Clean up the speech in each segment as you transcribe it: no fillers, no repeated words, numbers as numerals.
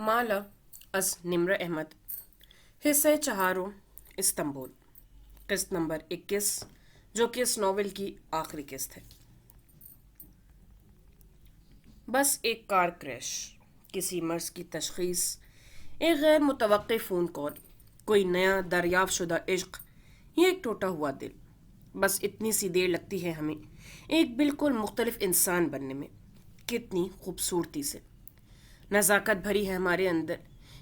माला अज निम्र अहमद। हिस्से चहारों इस्तंबुल। किस्त नंबर 21, जो कि इस नॉवेल की आखिरी किस्त है। बस एक कार क्रैश, किसी मर्ज की तशखीस, एक गैर मुतवक्के फ़ोन कॉल, कोई नया दरियाफ्त शुदा इश्क, ये एक टूटा हुआ दिल। बस इतनी सी देर लगती है हमें एक बिल्कुल मुख्तलिफ इंसान बनने में। कितनी खूबसूरती से नज़ाकत भरी है हमारे अंदर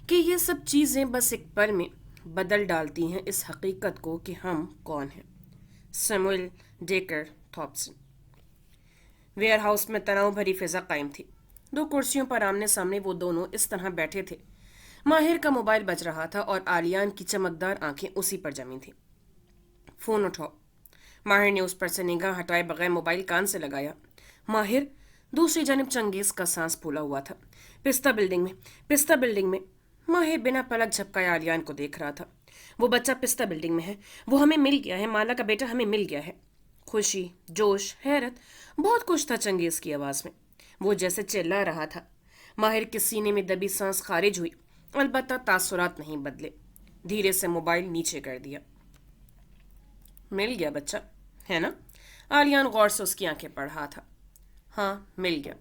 कि ये सब चीज़ें बस एक पल में बदल डालती हैं इस हकीकत को कि हम कौन हैं। Samuel Decker Thompson. Warehouse में तनाव भरी फिजा कायम थी। दो कुर्सियों पर आमने सामने वो दोनों इस तरह बैठे थे। माहिर का मोबाइल बज रहा था और आलियान की चमकदार आंखें उसी पर जमी थी। फ़ोन उठाओ। माहिर ने उस पर से निगाह हटाए बगैर मोबाइल कान से लगाया। माहिर। दूसरी जानब चंगेज का सांस फूला हुआ था। पिस्ता बिल्डिंग में, पिस्ता बिल्डिंग में। माहिर बिना पलक झपकाए आलियान को देख रहा था। वो बच्चा पिस्ता बिल्डिंग में है, वो हमें मिल गया है, माला का बेटा हमें मिल गया है। खुशी, जोश, हैरत, बहुत कुछ था चंगेज की आवाज़ में। वो जैसे चिल्ला रहा था। माहिर के सीने में दबी सांस खारिज हुई, अलबत्ता तासुरात नहीं बदले। धीरे से मोबाइल नीचे कर दिया। मिल गया बच्चा, है ना? आलियान गौर से उसकी आंखें पढ़ रहा था। हाँ, मिल गया।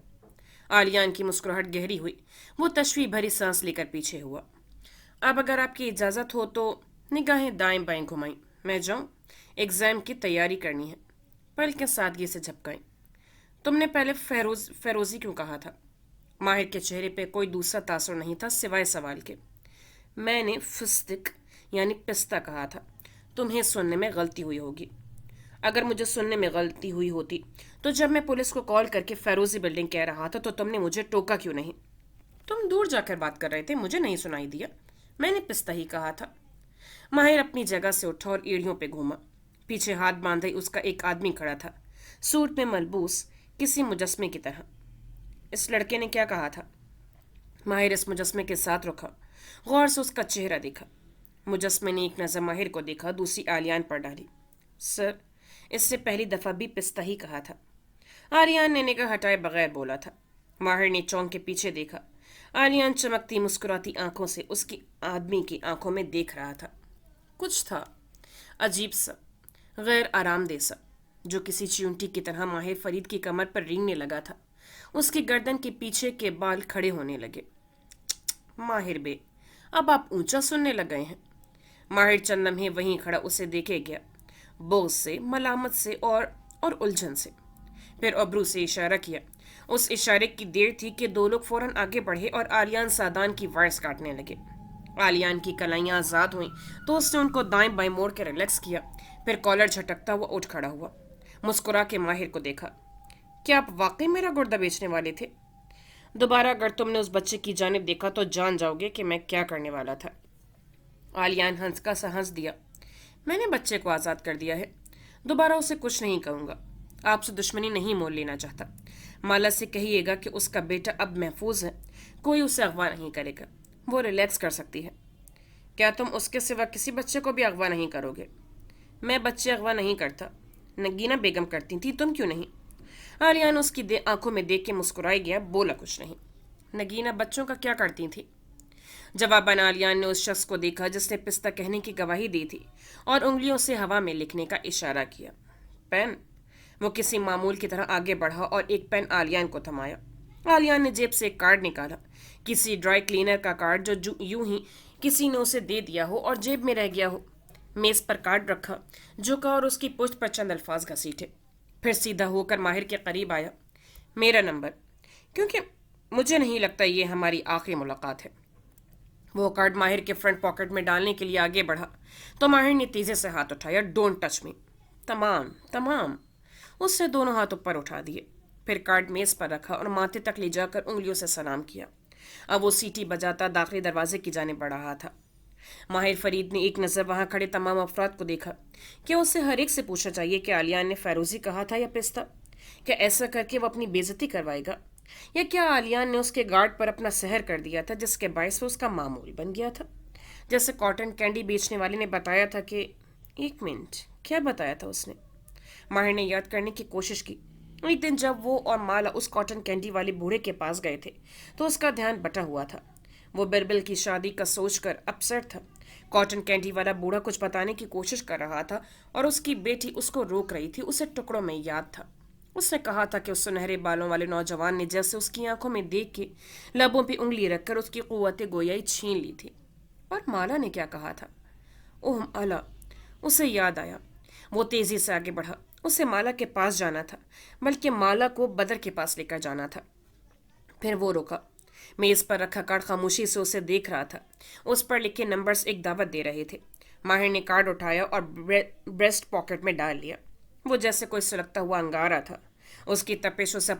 आलियान की मुस्कुराहट गहरी हुई। वो तशवीश भरी सांस लेकर पीछे हुआ। अब अगर आपकी इजाज़त हो तो निगाहें दाएं बाएं घुमाई। मैं जाऊं? एग्ज़ाम की तैयारी करनी है। पलकें सादगी से झपकाई। तुमने पहले फेरोज़ी क्यों कहा था? माहिर के चेहरे पे कोई दूसरा तासुर नहीं था सिवाय सवाल के। मैंने फिस्टिक यानी पिस्ता कहा था। तुम्हें सुनने में गलती हुई होगी। अगर मुझे सुनने में गलती हुई होती तो जब मैं पुलिस को कॉल करके फेरोजी बिल्डिंग कह रहा था तो तुमने मुझे टोका क्यों नहीं? तुम दूर जाकर बात कर रहे थे, मुझे नहीं सुनाई दिया। मैंने पिस्ता ही कहा था। माहिर अपनी जगह से उठा और एड़ियों पे घूमा। पीछे हाथ बांधे उसका एक आदमी खड़ा था, सूट में मलबूस, किसी मुजस्मे की तरह। इस लड़के ने क्या कहा था? माहिर इस मुजस्मे के साथ रुका, गौर से उसका चेहरा देखा। मुजस्मे ने एक नज़र माहिर को देखा, दूसरी आलियान पर डाली। सर, इससे पहली दफ़ा भी पिस्ता ही कहा था। आलियान ने निगाह हटाए बगैर बोला था। माहिर ने चौंक के पीछे देखा। आलियान चमकती मुस्कुराती आंखों से उसकी आदमी की आंखों में देख रहा था। कुछ था अजीब सा, गैर आरामदेह सा, जो किसी चींटी की तरह माहिर फरीद की कमर पर रेंगने लगा था। उसकी गर्दन के पीछे के बाल खड़े होने लगे। माहिर बे, अब आप ऊंचा सुनने लग गए हैं। माहिर चंद लम्हे वहीं खड़ा उसे देखे गया, बोझ से, मलामत से और उलझन से। फिर अब्रू से इशारा किया। उस इशारे की देर थी कि दो लोग फौरन आगे बढ़े और आलियान सादान की वायर्स काटने लगे। आलियान की कलाइयाँ आज़ाद हुईं तो उसने उनको दाएं बाएं मोड़ के रिलैक्स किया। फिर कॉलर झटकता हुआ उठ खड़ा हुआ, मुस्कुरा के माहिर को देखा। क्या आप वाकई मेरा गुर्दा बेचने वाले थे? दोबारा अगर तुमने उस बच्चे की जानिब देखा तो जान जाओगे कि मैं क्या करने वाला था। आलियान हंसका सा हंस दिया। मैंने बच्चे को आज़ाद कर दिया है, दोबारा उसे कुछ नहीं कहूँगा। आपसे दुश्मनी नहीं मोल लेना चाहता। माला से कहिएगा कि उसका बेटा अब महफूज है, कोई उसे अगवा नहीं करेगा, वो रिलैक्स कर सकती है। क्या तुम उसके सिवा किसी बच्चे को भी अगवा नहीं करोगे? मैं बच्चे अगवा नहीं करता, नगीना बेगम करती थी, तुम क्यों नहीं? आलियान उसकी आंखों में देख के मुस्कुराई गया, बोला कुछ नहीं। नगीना बच्चों का क्या करती थी? जवाबन आलियान ने उस शख्स को देखा जिसने पिस्ता कहने की गवाही दी थी और उंगलियों से हवा में लिखने का इशारा किया। पेन। वो किसी मामूल की तरह आगे बढ़ा और एक पेन आलियान को थमाया। आलियान ने जेब से एक कार्ड निकाला, किसी ड्राई क्लीनर का कार्ड जो यूं ही किसी ने उसे दे दिया हो और जेब में रह गया हो। मेज पर कार्ड रखा, झुका और उसकी पुश्त पर चंद अल्फाज घसीटे। फिर सीधा होकर माहिर के करीब आया। मेरा नंबर, क्योंकि मुझे नहीं लगता ये हमारी आखिरी मुलाकात है। वो कार्ड माहिर के फ्रंट पॉकेट में डालने के लिए आगे बढ़ा तो माहिर ने तेजी से हाथ उठाया। Don't touch me. तमाम तमाम। उससे दोनों हाथ ऊपर उठा दिए, फिर कार्ड मेज पर रखा और माथे तक ले जाकर उंगलियों से सलाम किया। अब वो सीटी बजाता दाखिली दरवाजे की जाने बढ़ रहा था। माहिर फरीद ने एक नज़र वहां खड़े तमाम अफराद को देखा। क्या उससे हर एक से पूछना चाहिए कि आलियान ने फेरोजी कहा था या पिस्ता? क्या ऐसा करके वो अपनी बेइज्जती करवाएगा? या क्या आलियान ने उसके गार्ड पर अपना सहर कर दिया था जिसके बायस वो उसका मामूल बन गया था? जैसे कॉटन कैंडी बेचने वाले ने बताया था कि एक मिनट, क्या बताया था उसने? माहिर ने याद करने की कोशिश की। एक दिन जब वो और माला उस कॉटन कैंडी वाले बूढ़े के पास गए थे तो उसका ध्यान बटा हुआ था। وہ بربل کی شادی کا سوچ کر اپسیٹ تھا۔ کاٹن کینڈی والا بوڑھا کچھ بتانے کی کوشش کر رہا تھا اور اس کی بیٹی اس کو روک رہی تھی، اسے ٹکڑوں میں یاد تھا۔ اس نے کہا تھا کہ اس سنہرے بالوں والے نوجوان نے جیسے اس کی آنکھوں میں دیکھ کے لبوں پہ انگلی رکھ کر اس کی قوت گویائی چھین لی تھی۔ اور مالا نے کیا کہا تھا؟ اوہ مالا! اسے یاد آیا۔ وہ تیزی سے آگے بڑھا۔ اسے مالا کے پاس جانا تھا، بلکہ مالا کو بدر کے پاس لے کر جانا تھا۔ پھر وہ رکا۔ میز پر رکھا کارڈ خاموشی سے اسے دیکھ رہا تھا۔ اس پر لکھے نمبرز ایک دعوت دے رہے تھے۔ ماہر نے کارڈ اٹھایا اور بریسٹ پاکٹ میں ڈال لیا۔ وہ جیسے کوئی سلگتا ہوا انگارہ تھا۔ اس کی تپش اسے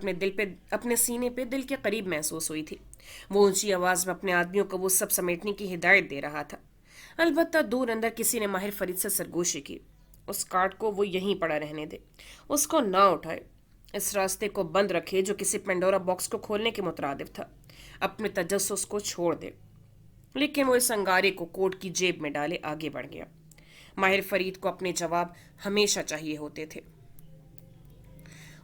اپنے سینے پہ دل کے قریب محسوس ہوئی تھی۔ وہ اونچی آواز میں اپنے آدمیوں کو وہ سب سمیٹنے کی ہدایت دے رہا تھا۔ البتہ دور اندر کسی نے ماہر فرید سے سرگوشی کی، اس کارڈ کو وہ یہیں پڑا رہنے دے، اس کو نہ اٹھائے، اس راستے کو بند رکھے جو کسی پینڈورا باکس کو کھولنے کے مترادف تھا، اپنے تجسس کو چھوڑ دے۔ لیکن وہ اس انگارے کو کوٹ کی جیب میں ڈالے آگے بڑھ گیا۔ ماہر فرید کو اپنے جواب ہمیشہ چاہیے ہوتے تھے۔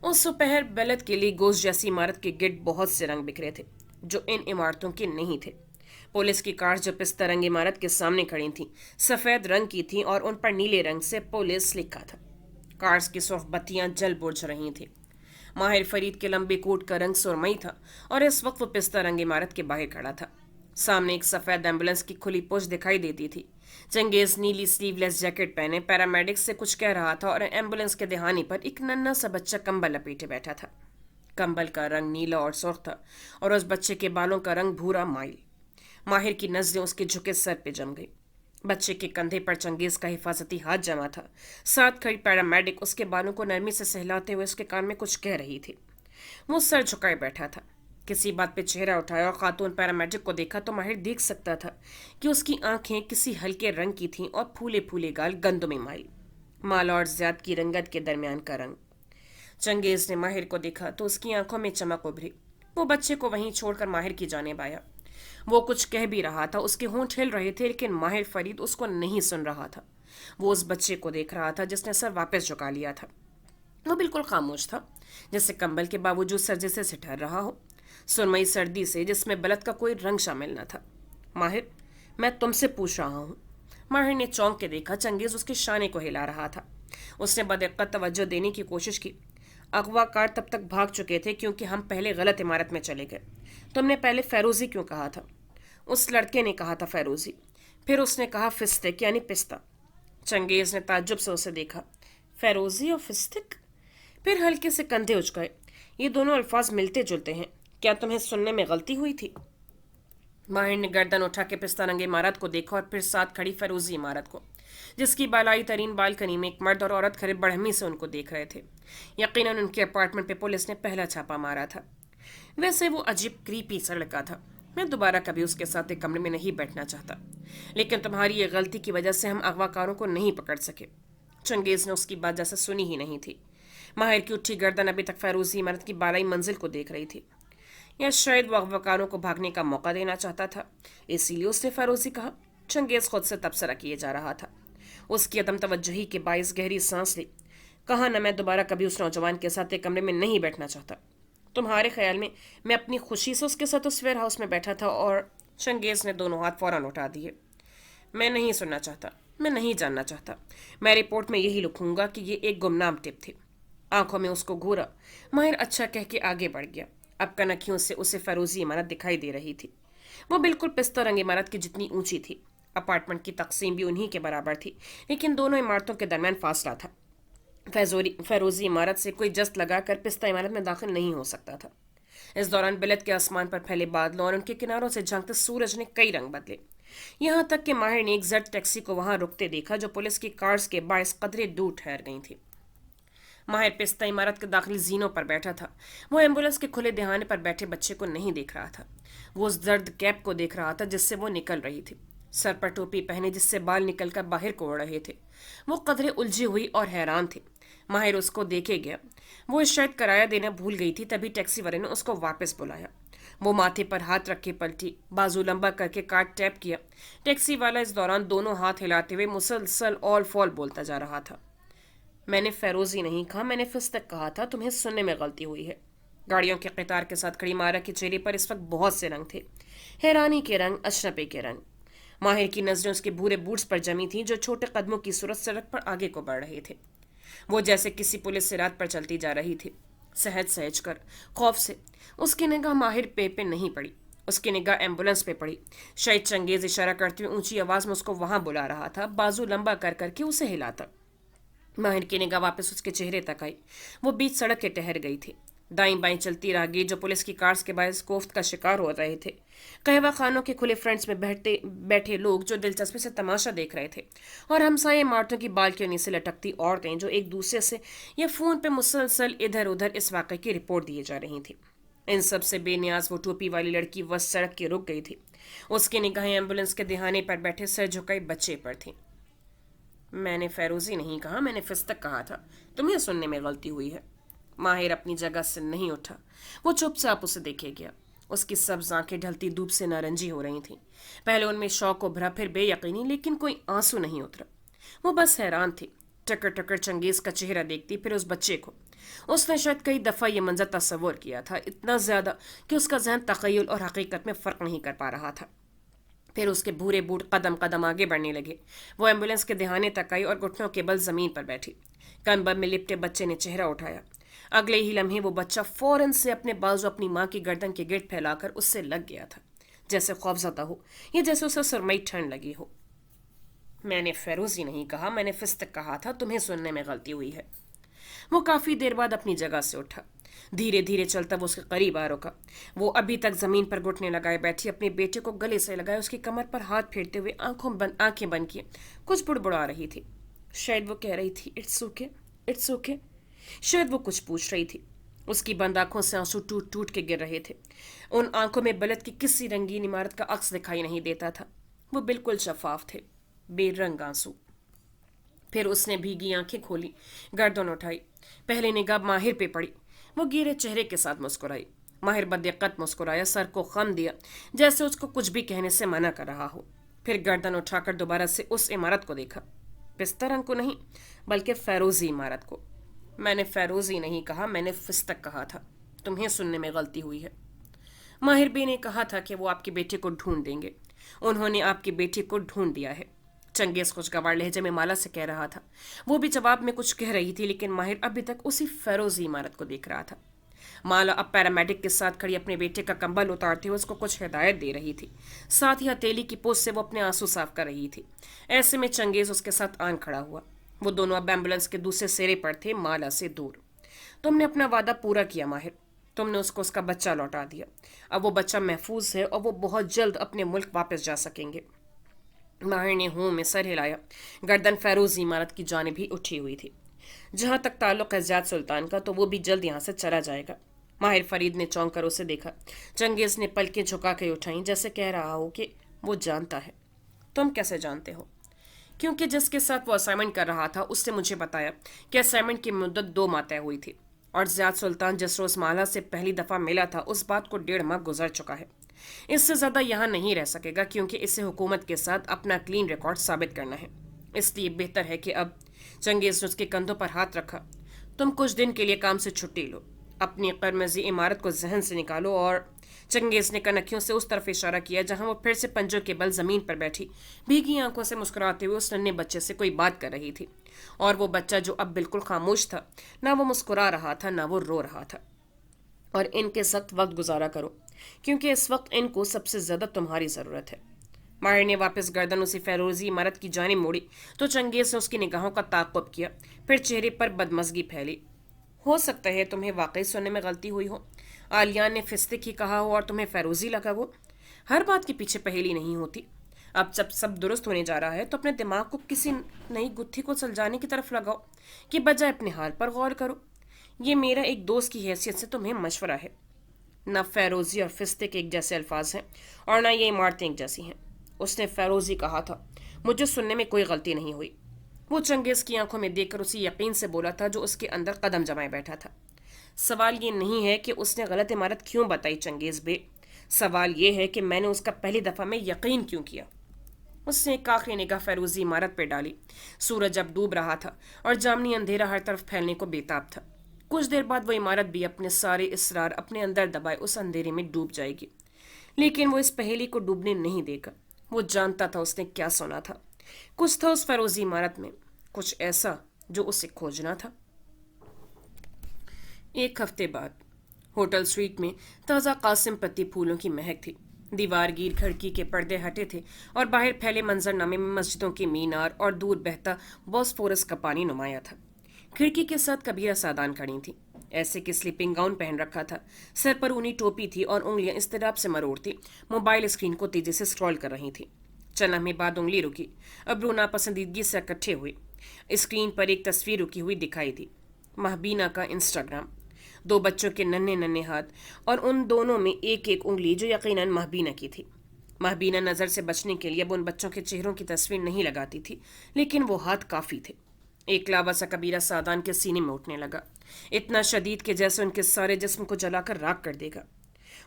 اس دوپہر بیلت کے لیے گوشت جیسی عمارت کے گرد بہت سے رنگ بکھرے تھے جو ان عمارتوں کے نہیں تھے۔ پولیس کی کار جو پستہ رنگ عمارت کے سامنے کھڑی تھیں سفید رنگ کی تھیں اور ان پر نیلے رنگ سے پولیس لکھا تھا۔ کارز کی صرف بتیاں جل بجھ رہی تھیں۔ ماہر فرید کے لمبے کوٹ کا رنگ سرمئی تھا اور اس وقت وہ پستہ رنگ عمارت کے باہر کھڑا تھا۔ سامنے ایک سفید ایمبولینس کی کھلی پوچھ دکھائی دیتی تھی۔ چنگیز نیلی سلیو لیس جیکٹ پہنے پیرامیڈک سے کچھ کہہ رہا تھا اور ایمبولینس کے دہانے پر ایک ننھا سا بچہ کمبل لپیٹے بیٹھا تھا۔ کمبل کا رنگ نیلا اور سرخ تھا اور اس بچے کے بالوں کا رنگ بھورا مائل۔ ماہر کی نظریں اس کے جھکے سر پہ جم گئی۔ بچے کے کندھے پر چنگیز کا حفاظتی ہاتھ جمع تھا۔ ساتھ کھڑی پیرامیڈک اس کے بالوں کو نرمی سے سہلاتے ہوئے اس کے کان میں کچھ کہہ رہی تھی۔ وہ سر جھکائے بیٹھا تھا۔ کسی بات پہ چہرہ اٹھایا اور خاتون پیرامیڈک کو دیکھا تو ماہر دیکھ سکتا تھا کہ اس کی آنکھیں کسی ہلکے رنگ کی تھیں اور پھولے پھولے گال گندم میں مائل، مالا اور زیاد کی رنگت کے درمیان کا رنگ۔ چنگیز نے ماہر کو دیکھا تو اس کی آنکھوں میں چمک ابھری۔ وہ بچے کو وہیں چھوڑ کر ماہر کی جانب آیا۔ وہ کچھ کہہ بھی رہا تھا، اس کے ہونٹ ہل رہے تھے، لیکن ماہر فرید اس کو نہیں سن رہا تھا۔ وہ اس بچے کو دیکھ رہا تھا جس نے سر واپس جھکا لیا تھا۔ وہ بالکل خاموش تھا، جیسے کمبل کے باوجود سردی سے ٹھہر رہا ہو، سرمئی سردی سے جس میں بلد کا کوئی رنگ شامل نہ تھا۔ ماہر، میں تم سے پوچھ رہا ہوں۔ ماہر نے چونک کے دیکھا۔ چنگیز اس کے شانے کو ہلا رہا تھا۔ اس نے بدقت توجہ دینے کی کوشش کی۔ اغوا کار تب تک بھاگ چکے تھے کیونکہ ہم پہلے غلط عمارت میں چلے گئے۔ تم نے پہلے فیروزی کیوں کہا تھا؟ اس لڑکے نے کہا تھا فیروزی، پھر اس نے کہا فستق یعنی پستہ۔ چنگیز نے تعجب سے اسے دیکھا۔ فیروزی اور فستق؟ پھر ہلکے سے کندھے اچکائے۔ یہ دونوں الفاظ ملتے جلتے ہیں، کیا تمہیں سننے میں غلطی ہوئی تھی؟ ماہر نے گردن اٹھا کے پستہ رنگ عمارت کو دیکھا اور پھر ساتھ کھڑی فیروزی عمارت کو، جس کی بالائی ترین بالکنی میں ایک مرد اور عورت کھڑے برہمی سے ان کو دیکھ رہے تھے۔ یقیناً ان کے اپارٹمنٹ پہ پولیس نے پہلا چھاپا مارا تھا۔ ویسے وہ عجیب کریپی سا لڑکا تھا۔ میں دوبارہ کبھی اس کے ساتھ ایک کمرے میں نہیں بیٹھنا چاہتا، لیکن تمہاری یہ غلطی کی وجہ سے ہم اغوا کاروں کو نہیں پکڑ سکے۔ چنگیز نے اس کی بات جیسے سنی ہی نہیں تھی۔ ماہر کی اٹھی گردن ابھی تک فیروزی عمارت کی بالائی منزل کو دیکھ رہی تھی۔ یا شاید وہ اغوا کاروں کو بھاگنے کا موقع دینا چاہتا تھا، اسی لیے اس نے فیروزی کہا۔ چنگیز خود سے تبصرہ کیے جا رہا تھا۔ اس کی عدم توجہی کے باعث گہری سانس لی۔ کہا نہ، میں دوبارہ کبھی اس نوجوان کے ساتھ ایک کمرے میں نہیں بیٹھنا چاہتا۔ تمہارے خیال میں میں اپنی خوشی سے اس کے ساتھ اس ویئر ہاؤس میں بیٹھا تھا اور چنگیز نے دونوں ہاتھ فوراً اٹھا دیے۔ میں نہیں سننا چاہتا، میں نہیں جاننا چاہتا۔ میں رپورٹ میں یہی لکھوں گا کہ یہ ایک گمنام ٹپ تھی۔ آنکھوں میں اس کو گھورا۔ ماہر اچھا کہہ کے آگے بڑھ گیا۔ اب کنکھیوں سے اسے فیروزی عمارت دکھائی دے رہی تھی۔ وہ بالکل پستہ رنگ عمارت کی جتنی اونچی تھی۔ اپارٹمنٹ کی تقسیم بھی انہی کے برابر تھی، لیکن دونوں عمارتوں کے درمیان فاصلہ تھا۔ فیروزی عمارت سے کوئی جست لگا کر پستہ عمارت میں داخل نہیں ہو سکتا تھا۔ اس دوران بلد کے آسمان پر پھیلے بادلوں اور ان کے کناروں سے جھانکتے سورج نے کئی رنگ بدلے، یہاں تک کہ ماہر نے ایک زرد ٹیکسی کو وہاں رکتے دیکھا جو پولیس کی کارز کے باعث قدرے دور ٹھہر گئی تھی۔ ماہر پستہ عمارت کے داخلی زینوں پر بیٹھا تھا۔ وہ ایمبولینس کے کھلے دہانے پر بیٹھے بچے کو نہیں دیکھ رہا تھا، وہ اس زرد کیپ کو دیکھ رہا تھا جس سے وہ نکل رہی تھی، سر پر ٹوپی پہنے جس سے بال نکل کر باہر کو اڑ رہے تھے۔ وہ قدرے الجھی ہوئی اور حیران تھے۔ ماہر اس کو دیکھے گیا۔ وہ شاید کرایہ دینا بھول گئی تھی، تبھی ٹیکسی والے نے اس کو واپس بلایا۔ وہ ماتھے پر ہاتھ رکھ کے پلٹی، بازو لمبا کر کے کارڈ ٹیپ کیا۔ ٹیکسی والا اس دوران دونوں ہاتھ ہلاتے ہوئے مسلسل آل فال بولتا جا رہا تھا۔ میں نے فیروزی نہیں کہا، میں نے فستق کہا تھا، تمہیں سننے میں غلطی ہوئی ہے۔ گاڑیوں کے قطار کے ساتھ کھڑی مارا کے چہرے پر اس وقت بہت سے رنگ تھے۔ हैरानी के रंग, अशरफे के रंग। माहिर की नजरें उसके भूरे बूट्स पर जमी थीं जो छोटे कदमों की सूरत सड़क पर आगे को बढ़ रहे थे। वो जैसे किसी पुलिस से रात पर चलती जा रही थी, सहज सहज कर, खौफ से। उसकी निगाह माहिर पे नहीं पड़ी, उसकी निगाह एम्बुलेंस पे पड़ी। शायद चंगेज इशारा करते हुए ऊंची आवाज में उसको वहां बुला रहा था, बाजू लंबा कर करके उसे हिलाता। माहिर की निगाह वापस उसके चेहरे तक आई। वो बीच सड़क के ठहर गई थी। दाईं बाईं चलती राहगीर जो पुलिस की कार्स के बायस कोफ्त का शिकार हो रहे थे, कहवा खानों के खुले फ्रंट्स में बैठे लोग जो दिलचस्पी से तमाशा देख रहे थे, और हमसाये इमारतों की बालकनी से लटकती औरतें जो एक दूसरे से या फोन पे मुसलसल इधर उधर इस वाक़े की रिपोर्ट दिए जा रही थी। इन सब से बेनियाज वो टोपी वाली लड़की बस सड़क के रुक गई थी। उसकी निगाहें एम्बुलेंस के दिहाने पर बैठे सर झुकाए बच्चे पर थी। मैंने फेरोजी नहीं कहा, मैंने फिस्तक कहा था। तुम्हें सुनने में गलती हुई है। माहिर अपनी जगह से नहीं उठा। वो चुपचाप उसे देखे गया। उसकी सब्ज आंखें ढलती धूप से नारंगी हो रही थीं। पहले उनमें शौक उभरा, फिर बेयकीनी, लेकिन कोई आंसू नहीं उतरा। वो बस हैरान थी। टकर टकर चंगेज का चेहरा देखती, फिर उस बच्चे को। उसने शायद कई दफ़ा ये मंजर तस्वुर किया था, इतना ज़्यादा कि उसका जहन तख़य्युल और हकीकत में फ़र्क नहीं कर पा रहा था। फिर उसके भूरे बूट कदम कदम आगे बढ़ने लगे। वो एम्बुलेंस के दिहाने तक आई और घुटनों के बल जमीन पर बैठी। कंबल में लिपटे बच्चे ने चेहरा उठाया। अगले ही लम्हे वो बच्चा फौरन से अपने बाजू अपनी माँ की गर्दन के गिर्द फैलाकर उससे लग गया था, जैसे खौफजदा हो या जैसे उसे सुरमई ठंड लगी हो। मैंने फेरोजी नहीं कहा, मैंने फिस्तक कहा था। तुम्हें सुनने में गलती हुई है। वो काफ़ी देर बाद अपनी जगह से उठा। धीरे धीरे चलता वो उसके करीब आ रुका। वो अभी तक जमीन पर घुटने लगाए बैठी अपने बेटे को गले से लगाए उसकी कमर पर हाथ फेरते हुए आंखें बंद किए कुछ बुड़बुड़ा रही थी। शायद वो कह रही थी इट्स ओके, इट्स ओके। शायद वो कुछ पूछ रही थी। उसकी बंद आंखों से आंसू टूट टूट के गिर रहे थे। उन आंखों में बलद की किसी रंगीन इमारत का अक्स दिखाई नहीं देता था। वो बिल्कुल शफाफ थे, बेरंग आंसू। फिर उसने भीगी आंखें खोली, गर्दन उठाई। पहले निगाह माहिर पे पड़ी। वो गिरे चेहरे के साथ मुस्कुराई। माहिर बदिक्कत मुस्कुराया, सर को खम दिया, जैसे उसको कुछ भी कहने से मना कर रहा हो। फिर गर्दन उठाकर दोबारा से उस इमारत को देखा। पिस्ता रंग को नहीं, बल्कि फेरोजी इमारत को। मैंने फेरोजी नहीं कहा, मैंने फिस्तक कहा था। तुम्हें सुनने में गलती हुई है। माहिर बी ने कहा था कि वो आपके बेटे को ढूंढ देंगे। उन्होंने आपके बेटे को ढूंढ दिया है। चंगेज खुशगवार लहजे में माला से कह रहा था। वो भी जवाब में कुछ कह रही थी, लेकिन माहिर अभी तक उसी फेरोजी इमारत को देख रहा था। माला अब पैरामेडिक के साथ खड़ी अपने बेटे का कंबल उतारते हुए उसको कुछ हिदायत दे रही थी। साथ ही हथेली की पोस्ट से वो अपने आंसू साफ कर रही थी। ऐसे में चंगेज उसके साथ आन खड़ा हुआ। वो दोनों अब एम्बुलेंस के दूसरे सिरे पर थे, माला से दूर। तुमने अपना वादा पूरा किया माहिर। तुमने उसको उसका बच्चा लौटा दिया। अब वो बच्चा महफूज है और वो बहुत जल्द अपने मुल्क वापस जा सकेंगे। माहिर ने हूं में सर हिलाया। गर्दन फेरोजी इमारत की जानिब भी उठी हुई थी। जहां तक ताल्लुक है ज़ियाद सुल्तान का, तो वो भी जल्द यहाँ से चला जाएगा। माहिर फरीद ने चौंक कर उसे देखा। चंगेज ने पलकें झुका के उठाई, जैसे कह रहा हो कि वो जानता है। तुम कैसे जानते हो? क्योंकि जिसके साथ वो असाइनमेंट कर रहा था उसने मुझे बताया कि असाइनमेंट की मुद्दत 2 माह तय हुई थी, और ज़ियाद सुल्तान जिस रोज़ माला से पहली दफ़ा मिला था उस बात को 1.5 माह गुजर चुका है। इससे ज़्यादा यहाँ नहीं रह सकेगा, क्योंकि इसे हुकूमत के साथ अपना क्लीन रिकॉर्ड साबित करना है। इसलिए बेहतर है कि अब। चंगेज ने उसके कंधों पर हाथ रखा। तुम कुछ दिन के लिए काम से छुट्टी लो, अपनी करमजी इमारत को जहन से निकालो। और चंगेज ने कनखियों से उस तरफ इशारा किया जहां वो फिर से पंजों के बल जमीन पर बैठी भीगी आंखों से मुस्कुराते हुए उस नन्हे बच्चे से कोई बात कर रही थी। और वो बच्चा जो अब बिल्कुल खामोश था, ना वो मुस्कुरा रहा था ना वो रो रहा था। और इनके सख्त वक्त गुजारा करो, क्योंकि इस वक्त इनको सबसे ज़्यादा तुम्हारी ज़रूरत है। माहिर ने वापस गर्दन उसी फेरोजी इमारत की जानिब मोड़ी तो चंगेज ने उसकी निगाहों का ताक़ुब किया। फिर चेहरे पर बदमज़गी फैली। हो सकता है तुम्हें वाकई सुनने में गलती हुई हो। आलियान ने फिस्तिक ही कहा हो और तुम्हें फेरोजी लगा हो। हर बात के पीछे पहेली नहीं होती। अब जब सब दुरुस्त होने जा रहा है तो अपने दिमाग को किसी नई गुत्थी को सुलझाने की तरफ लगाओ, कि बजाय अपने हाल पर गौर करो। ये मेरा एक दोस्त की हैसियत से तुम्हें मशवरा है। ना फेरोजी और फिस्तिक एक जैसे अल्फाज हैं, और ना ये इमारतें एक जैसी हैं। उसने फेरोजी कहा था। मुझे सुनने में कोई गलती नहीं हुई। वो चंगेज की आंखों में देखकर उसी यकीन से बोला था जो उसके अंदर कदम जमाए बैठा था। सवाल ये नहीं है कि उसने गलत इमारत क्यों बताई चंगेज बे। सवाल ये है कि मैंने उसका पहली दफ़ा में यकीन क्यों किया। उसने एक आखिरी निगाह फेरोजी इमारत पर डाली। सूरज अब डूब रहा था और जामनी अंधेरा हर तरफ फैलने को बेताब था। कुछ देर बाद वो इमारत भी अपने सारे इसरार अपने अंदर दबाए उस अंधेरे में डूब जाएगी। لیکن وہ اس پہیلی کو ڈوبنے نہیں دے گا۔ وہ جانتا تھا اس نے کیا سنا تھا۔ کچھ تھا اس فیروزی عمارت میں، کچھ ایسا جو اسے کھوجنا تھا۔ ایک ہفتے بعد ہوٹل سویٹ میں تازہ قاسم پتی پھولوں کی مہک تھی۔ دیوار گیر کھڑکی کے پردے ہٹے تھے اور باہر پھیلے منظر نامے میں مسجدوں کے مینار اور دور بہتا بوسفورس کا پانی نمایاں تھا۔ کھڑکی کے ساتھ کبیرہ سادان کھڑی تھی، ایسے کہ سلیپنگ گاؤن پہن رکھا تھا، سر پر اونی ٹوپی تھی اور انگلیاں اضطراب سے مروڑتی موبائل اسکرین کو تیزی سے سکرول کر رہی تھی۔ چند لمحے بعد انگلی رکی، ابرو ناپسندیدگی سے اکٹھے ہوئے۔ اسکرین پر ایک تصویر رکی ہوئی دکھائی دی، مہبینہ کا انسٹاگرام، دو بچوں کے ننھے ننھے ہاتھ اور ان دونوں میں ایک ایک انگلی جو یقیناً مہبینہ کی تھی۔ مہبینہ نظر سے بچنے کے لیے اب ان بچوں کے چہروں کی تصویر نہیں لگاتی تھی، لیکن وہ ہاتھ کافی تھے۔ ایک لاوا سا کبیرہ سادان کے سینے میں اٹھنے لگا، اتنا شدید کہ جیسے ان کے سارے جسم کو جلا کر راکھ کر دے گا۔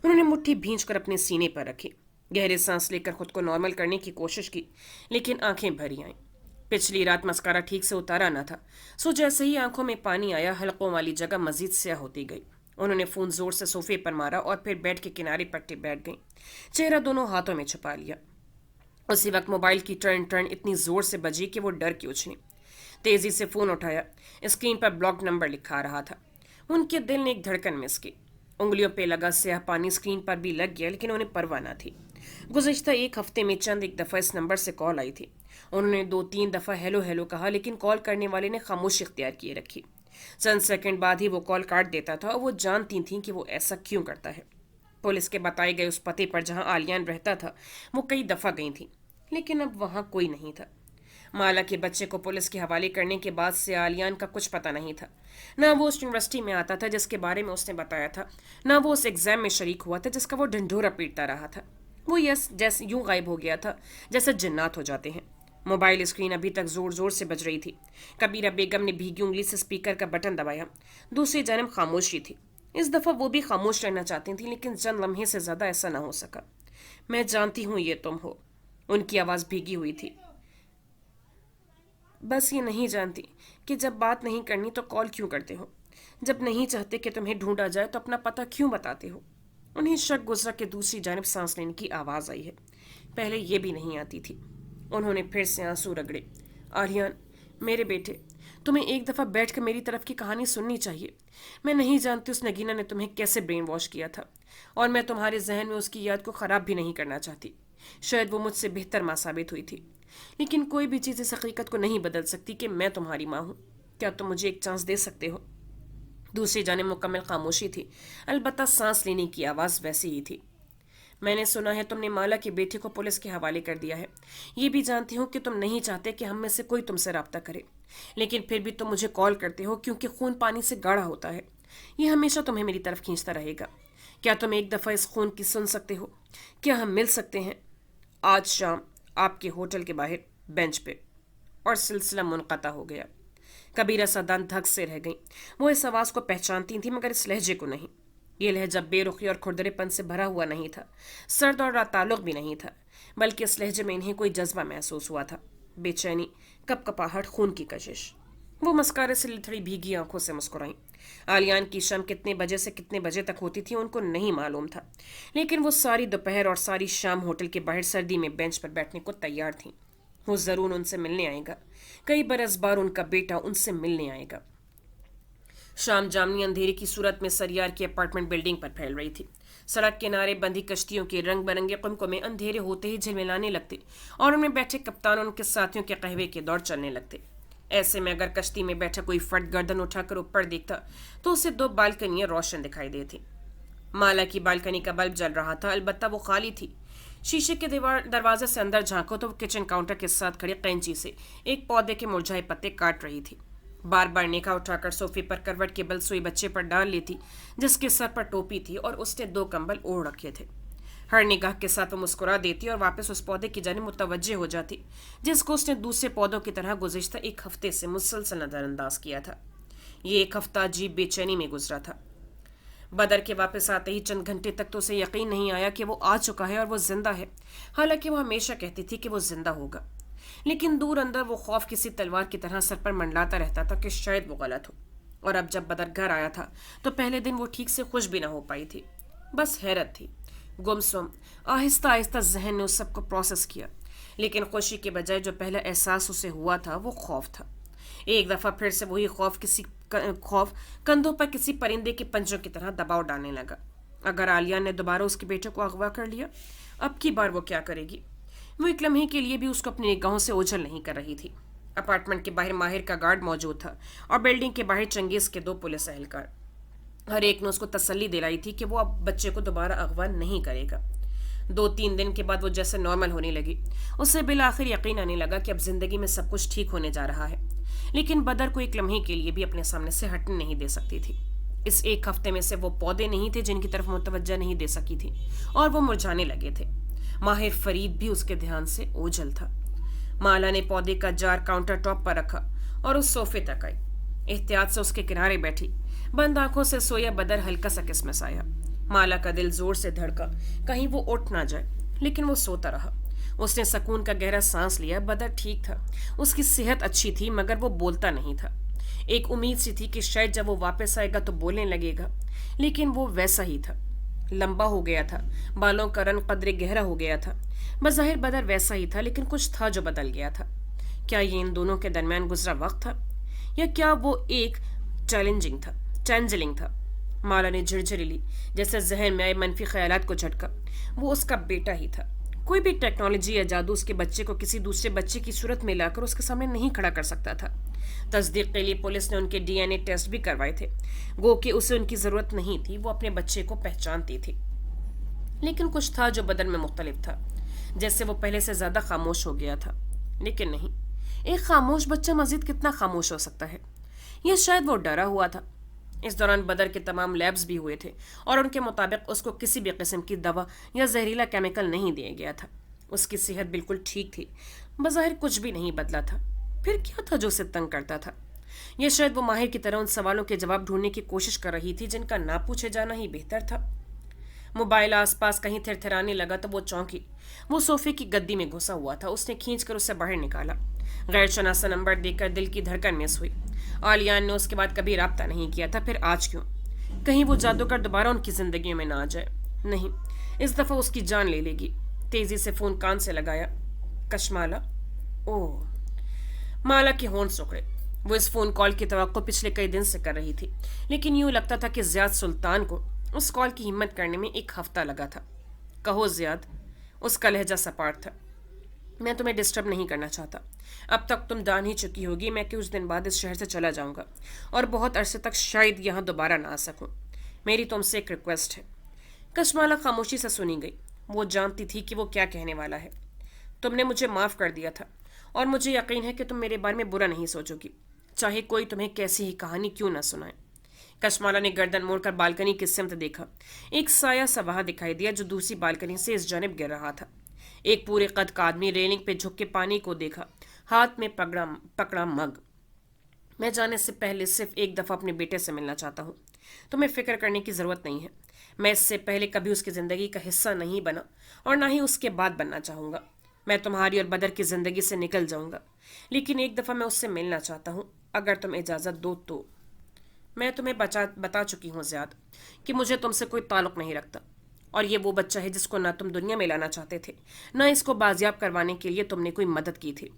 انہوں نے مٹھی بھینچ کر اپنے سینے پر رکھی، گہرے سانس لے کر خود کو نارمل کرنے کی کوشش کی، لیکن آنکھیں بھری آئیں۔ پچھلی رات مسکارا ٹھیک سے اتارا نہ تھا، سو جیسے ہی آنکھوں میں پانی آیا حلقوں والی جگہ مزید سیاہ ہوتی گئی۔ انہوں نے فون زور سے صوفے پر مارا اور پھر بیڈ کے کنارے پٹے بیٹھ گئیں، چہرہ دونوں ہاتھوں میں چھپا لیا۔ اسی وقت موبائل کی ٹرن ٹرن اتنی زور سے بجی کہ وہ ڈر کے اچھلی۔ تیزی سے فون اٹھایا، اسکرین پر بلاک نمبر لکھا رہا تھا۔ ان کے دل نے ایک دھڑکن مس کی، انگلیوں پہ لگا سیاہ پانی اسکرین پر بھی لگ گیا، لیکن انہیں پرواہ نہ تھی۔ گزشتہ ایک ہفتے میں چند ایک دفعہ اس نمبر سے کال آئی تھی۔ انہوں نے 2-3 دفعہ ہیلو ہیلو کہا، لیکن کال کرنے والے نے خاموشی اختیار کیے رکھی۔ چند سیکنڈ بعد ہی وہ کال کاٹ دیتا تھا اور وہ جانتی تھیں کہ وہ ایسا کیوں کرتا ہے۔ پولیس کے بتائے گئے اس پتے پر جہاں آلیان رہتا تھا وہ کئی دفعہ گئی تھیں، لیکن اب وہاں کوئی نہیں تھا۔ مالا کے بچے کو پولیس کے حوالے کرنے کے بعد سے آلیان کا کچھ پتہ نہیں تھا۔ نہ وہ اس یونیورسٹی میں آتا تھا جس کے بارے میں اس نے بتایا تھا، نہ وہ اس ایگزام میں شریک ہوا تھا جس کا وہ ڈھنڈورا پیٹتا رہا تھا۔ وہ جیسے یوں غائب ہو گیا تھا جیسے جنات ہو جاتے ہیں۔ موبائل اسکرین ابھی تک زور زور سے بج رہی تھی۔ کبیرہ بیگم نے بھیگی انگلی سے اسپیکر کا بٹن دبایا، دوسری جانب خاموشی تھی۔ اس دفعہ وہ بھی خاموش رہنا چاہتی تھیں، لیکن چند لمحے سے زیادہ ایسا نہ ہو سکا۔ میں جانتی ہوں یہ تم ہو، ان کی آواز بھیگی ہوئی تھی۔ بس یہ نہیں جانتی کہ جب بات نہیں کرنی تو کال کیوں کرتے ہو، جب نہیں چاہتے کہ تمہیں ڈھونڈا جائے تو اپنا پتہ کیوں بتاتے ہو۔ انہیں شک گزرا کہ دوسری جانب سانس لینے کی آواز آئی ہے، پہلے یہ بھی نہیں آتی تھی۔ انہوں نے پھر سے آنسو رگڑے۔ آریان، میرے بیٹے، تمہیں ایک دفعہ بیٹھ کر میری طرف کی کہانی سننی چاہیے۔ میں نہیں جانتی اس نگینہ نے تمہیں کیسے برین واش کیا تھا، اور میں تمہارے ذہن میں اس کی یاد کو خراب بھی نہیں کرنا چاہتی۔ شاید وہ مجھ سے بہتر ماں ثابت ہوئی تھی، لیکن کوئی بھی چیز اس حقیقت کو نہیں بدل سکتی کہ میں تمہاری ماں ہوں۔ کیا تم مجھے ایک چانس دے سکتے ہو؟ دوسری جانب مکمل خاموشی تھی، البتہ سانس لینے کی آواز ویسی ہی تھی۔ میں نے سنا ہے تم نے مالا کے بیٹے کو پولیس کے حوالے کر دیا ہے۔ یہ بھی جانتی ہوں کہ تم نہیں چاہتے کہ ہم میں سے کوئی تم سے رابطہ کرے، لیکن پھر بھی تم مجھے کال کرتے ہو کیونکہ خون پانی سے گاڑھا ہوتا ہے۔ یہ ہمیشہ تمہیں میری طرف کھینچتا رہے گا۔ کیا تم ایک دفعہ اس خون کی سن سکتے ہو؟ کیا ہم مل سکتے ہیں؟ آج شام آپ کے ہوٹل کے باہر بینچ پہ۔ اور سلسلہ منقطع ہو گیا۔ کبیرہ سادان دھک سے رہ گئیں۔ وہ اس آواز کو پہچانتی تھیں مگر اس لہجے کو نہیں۔ یہ لہجہ بے رخی اور کھردرے پن سے بھرا ہوا نہیں تھا، سرد اور تعلق بھی نہیں تھا، بلکہ اس لہجے میں انہیں کوئی جذبہ محسوس ہوا تھا، بے چینی، کپ کپاہٹ، خون کی کشش۔ وہ مسکارے سے لتھڑی بھیگی آنکھوں سے مسکرائیں۔ آلیان کی شام کتنے بجے سے کتنے بجے تک ہوتی تھی ان کو نہیں معلوم تھا، لیکن وہ ساری دوپہر اور ساری شام ہوٹل کے باہر سردی میں بینچ پر بیٹھنے کو تیار تھیں۔ وہ ضرور ان سے ملنے آئے گا، کئی برس بار ان کا بیٹا ان سے ملنے آئے گا۔ شام جامنی اندھیرے کی صورت میں سریار کی اپارٹمنٹ بلڈنگ پر پھیل رہی تھی۔ سڑک کنارے بندھی کشتیوں کے رنگ برنگے قمقمے میں اندھیرے ہوتے ہی جھلملانے لگتے اور ان میں بیٹھے کپتان اور ان کے ساتھیوں کے قہوے کے دور چلنے لگتے۔ ایسے میں اگر کشتی میں بیٹھا کوئی فرد گردن اٹھا کر اوپر دیکھتا تو اسے 2 بالکنیاں روشن دکھائی دیتی۔ مالا کی بالکنی کا بلب جل رہا تھا، البتہ وہ خالی تھی۔ شیشے کے دروازے سے اندر جھانکو تو وہ کچن کاؤنٹر کے ساتھ کھڑے قینچی سے ایک پودے کے مرجھائے پتے کاٹ رہی تھی۔ بار بار نگاہ اٹھا کر صوفے پر کروٹ کے بل سوئی بچے پر ڈال لیتی جس کے سر پر ٹوپی تھی اور اس نے 2 کمبل اوڑھ رکھے تھے۔ ہر نگاہ کے ساتھ وہ مسکرا دیتی اور واپس اس پودے کی جانب متوجہ ہو جاتی جس کو اس نے دوسرے پودوں کی طرح گزشتہ 1 ہفتے سے مسلسل نظر انداز کیا تھا۔ یہ 1 ہفتہ عجیب بے چینی میں گزرا تھا۔ بدر کے واپس آتے ہی چند گھنٹے تک تو اسے یقین نہیں آیا کہ وہ آ چکا ہے اور وہ زندہ ہے، حالانکہ وہ ہمیشہ کہتی تھی کہ وہ زندہ ہوگا، لیکن دور اندر وہ خوف کسی تلوار کی طرح سر پر منڈلاتا رہتا تھا کہ شاید وہ غلط ہو۔ اور اب جب بدر گھر آیا تھا تو پہلے دن وہ ٹھیک سے خوش بھی نہ ہو پائی تھی، بس حیرت تھی۔ गुमसुम आहिस्ता आहिस्ता जहन ने उस सब को प्रोसेस किया, लेकिन खुशी के बजाय जो पहला एहसास उसे हुआ था वो खौफ था। एक दफ़ा फिर से वही खौफ कंधों पर किसी परिंदे के पंजों की तरह दबाव डालने लगा। अगर आलिया ने दोबारा उसके बेटे को अगवा कर लिया, अब की बार वो क्या करेगी? वो एक लम्हे के लिए भी उसको अपनी निगाहों से ओझल नहीं कर रही थी। अपार्टमेंट के बाहर माहिर का गार्ड मौजूद था और बिल्डिंग के बाहर चंगेज के 2 पुलिस एहलकार। हर एक ने उसको तसल्ली दिलाई थी कि वो अब बच्चे को दोबारा अगवा नहीं करेगा। 2-3 दिन के बाद वो जैसे नॉर्मल होने लगी। उसे बिल आखिर यकीन आने लगा कि अब जिंदगी में सब कुछ ठीक होने जा रहा है। लेकिन बदर को एक लम्हे के लिए भी अपने सामने से हटने नहीं दे सकती थी। इस एक हफ्ते में से वो पौधे नहीं थे जिनकी तरफ मुतवज्जा नहीं दे सकी थी, और वो मुरझाने लगे थे। माहिर फरीद भी उसके ध्यान से ओझल था। माला ने पौधे का जार काउंटर टॉप पर रखा और उस सोफे तक आई। एहतियात से उसके किनारे बैठी। बंद आंखों से सोया बदर हल्का सा किसमिसाया। माला का दिल जोर से धड़का, कहीं वो उठ ना जाए, लेकिन वो सोता रहा। उसने सुकून का गहरा सांस लिया। बदर ठीक था, उसकी सेहत अच्छी थी, मगर वो बोलता नहीं था। एक उम्मीद सी थी कि शायद जब वो वापस आएगा तो बोलने लगेगा, लेकिन वो वैसा ही था। लंबा हो गया था, बालों का रंग कदरे गहरा हो गया था। बज़ाहिर बदर वैसा ही था, लेकिन कुछ था जो बदल गया था। क्या ये इन दोनों के दरमियान गुजरा वक्त था, या क्या वो एक चैलेंजिंग था? माला ने झिरझिरी ली, जैसे जहन में आए मनफी ख्यालात को झटका। वो उसका बेटा ही था। कोई भी टेक्नोलॉजी या जादू उसके बच्चे को किसी दूसरे बच्चे की सूरत में लाकर उसके सामने नहीं खड़ा कर सकता था। तस्दीक के लिए पुलिस ने उनके डीएनए टेस्ट भी करवाए थे। गो कि उसे उनकी ज़रूरत नहीं थी, वो अपने बच्चे को पहचानती थी। लेकिन कुछ था जो बदन में मुख्तलिफ था, जैसे वो पहले से ज़्यादा खामोश हो गया था। लेकिन नहीं, एक खामोश बच्चा मजीद कितना खामोश हो सकता है? या शायद वो डरा हुआ था। इस दौरान बदर के तमाम लैब्स भी हुए थे, और उनके मुताबिक उसको किसी भी किस्म की दवा या जहरीला केमिकल नहीं दिया गया था। उसकी सेहत बिल्कुल ठीक थी। बज़ाहिर कुछ भी नहीं बदला था। फिर क्या था जो उसे तंग करता था? या शायद वो माहिर की तरह उन सवालों के जवाब ढूंढने की कोशिश कर रही थी जिनका ना पूछे जाना ही बेहतर था। मोबाइल आसपास कहीं थिरथिराने लगा तो वो चौंकी। वो सोफे की गद्दी में घुसा हुआ था। उसने खींचकर उसे बाहर निकाला। गैर शनासा नंबर देखकर दिल की धड़कन मिस हुई। आलियान ने उसके बाद कभी राब्ता नहीं किया था, फिर आज क्यों? कहीं वो जादूगर दोबारा उनकी जिंदगी में ना आ जाए। नहीं, इस दफा उसकी जान ले लेगी। तेजी से फोन कान से लगाया। कशमाला। ओह। माला के होंठ सुकड़े। वो इस फोन कॉल की तवक्को पिछले कई दिन से कर रही थी, लेकिन यूं लगता था कि ज़ियाद सुल्तान को उस कॉल की हिम्मत करने में 1 हफ्ता लगा था। कहो ज़ियाद। उसका लहजा सपाट था। मैं तुम्हें डिस्टर्ब नहीं करना चाहता। अब तक तुम जान ही चुकी होगी मैं कि कुछ दिन बाद इस शहर से चला जाऊंगा, और बहुत अरसे तक शायद यहाँ दोबारा ना आ सकूं। मेरी तुमसे एक रिक्वेस्ट है। कशमाला खामोशी से सुनी गई। वो जानती थी कि वो क्या कहने वाला है। तुमने मुझे माफ़ कर दिया था, और मुझे यकीन है कि तुम मेरे बारे में बुरा नहीं सोचोगी, चाहे कोई तुम्हें कैसी ही कहानी क्यों ना सुनाए। कशमाला ने गर्दन मोड़कर बालकनी की सिमत देखा। एक साया सा वहां दिखाई दिया जो दूसरी बालकनी से इस जानिब गिर रहा था। एक पूरे कद का आदमी रेलिंग पे झुक के पानी को देखा, हाथ में पकड़ा मग। मैं जाने से पहले सिर्फ एक दफ़ा अपने बेटे से मिलना चाहता हूँ। तुम्हें फिक्र करने की ज़रूरत नहीं है। मैं इससे पहले कभी उसकी ज़िंदगी का हिस्सा नहीं बना, और ना ही उसके बाद बनना चाहूँगा। मैं तुम्हारी और बदर की ज़िंदगी से निकल जाऊँगा, लेकिन एक दफ़ा मैं उससे मिलना चाहता हूँ, अगर तुम इजाज़त दो तो। मैं तुम्हें बता चुकी हूँ ज़ियाद कि मुझे तुमसे कोई ताल्लुक़ नहीं रखता, और ये वो बच्चा है जिसको ना तुम दुनिया में लाना चाहते थे, ना इसको बाजियाब करवाने के लिए तुमने कोई मदद की थी।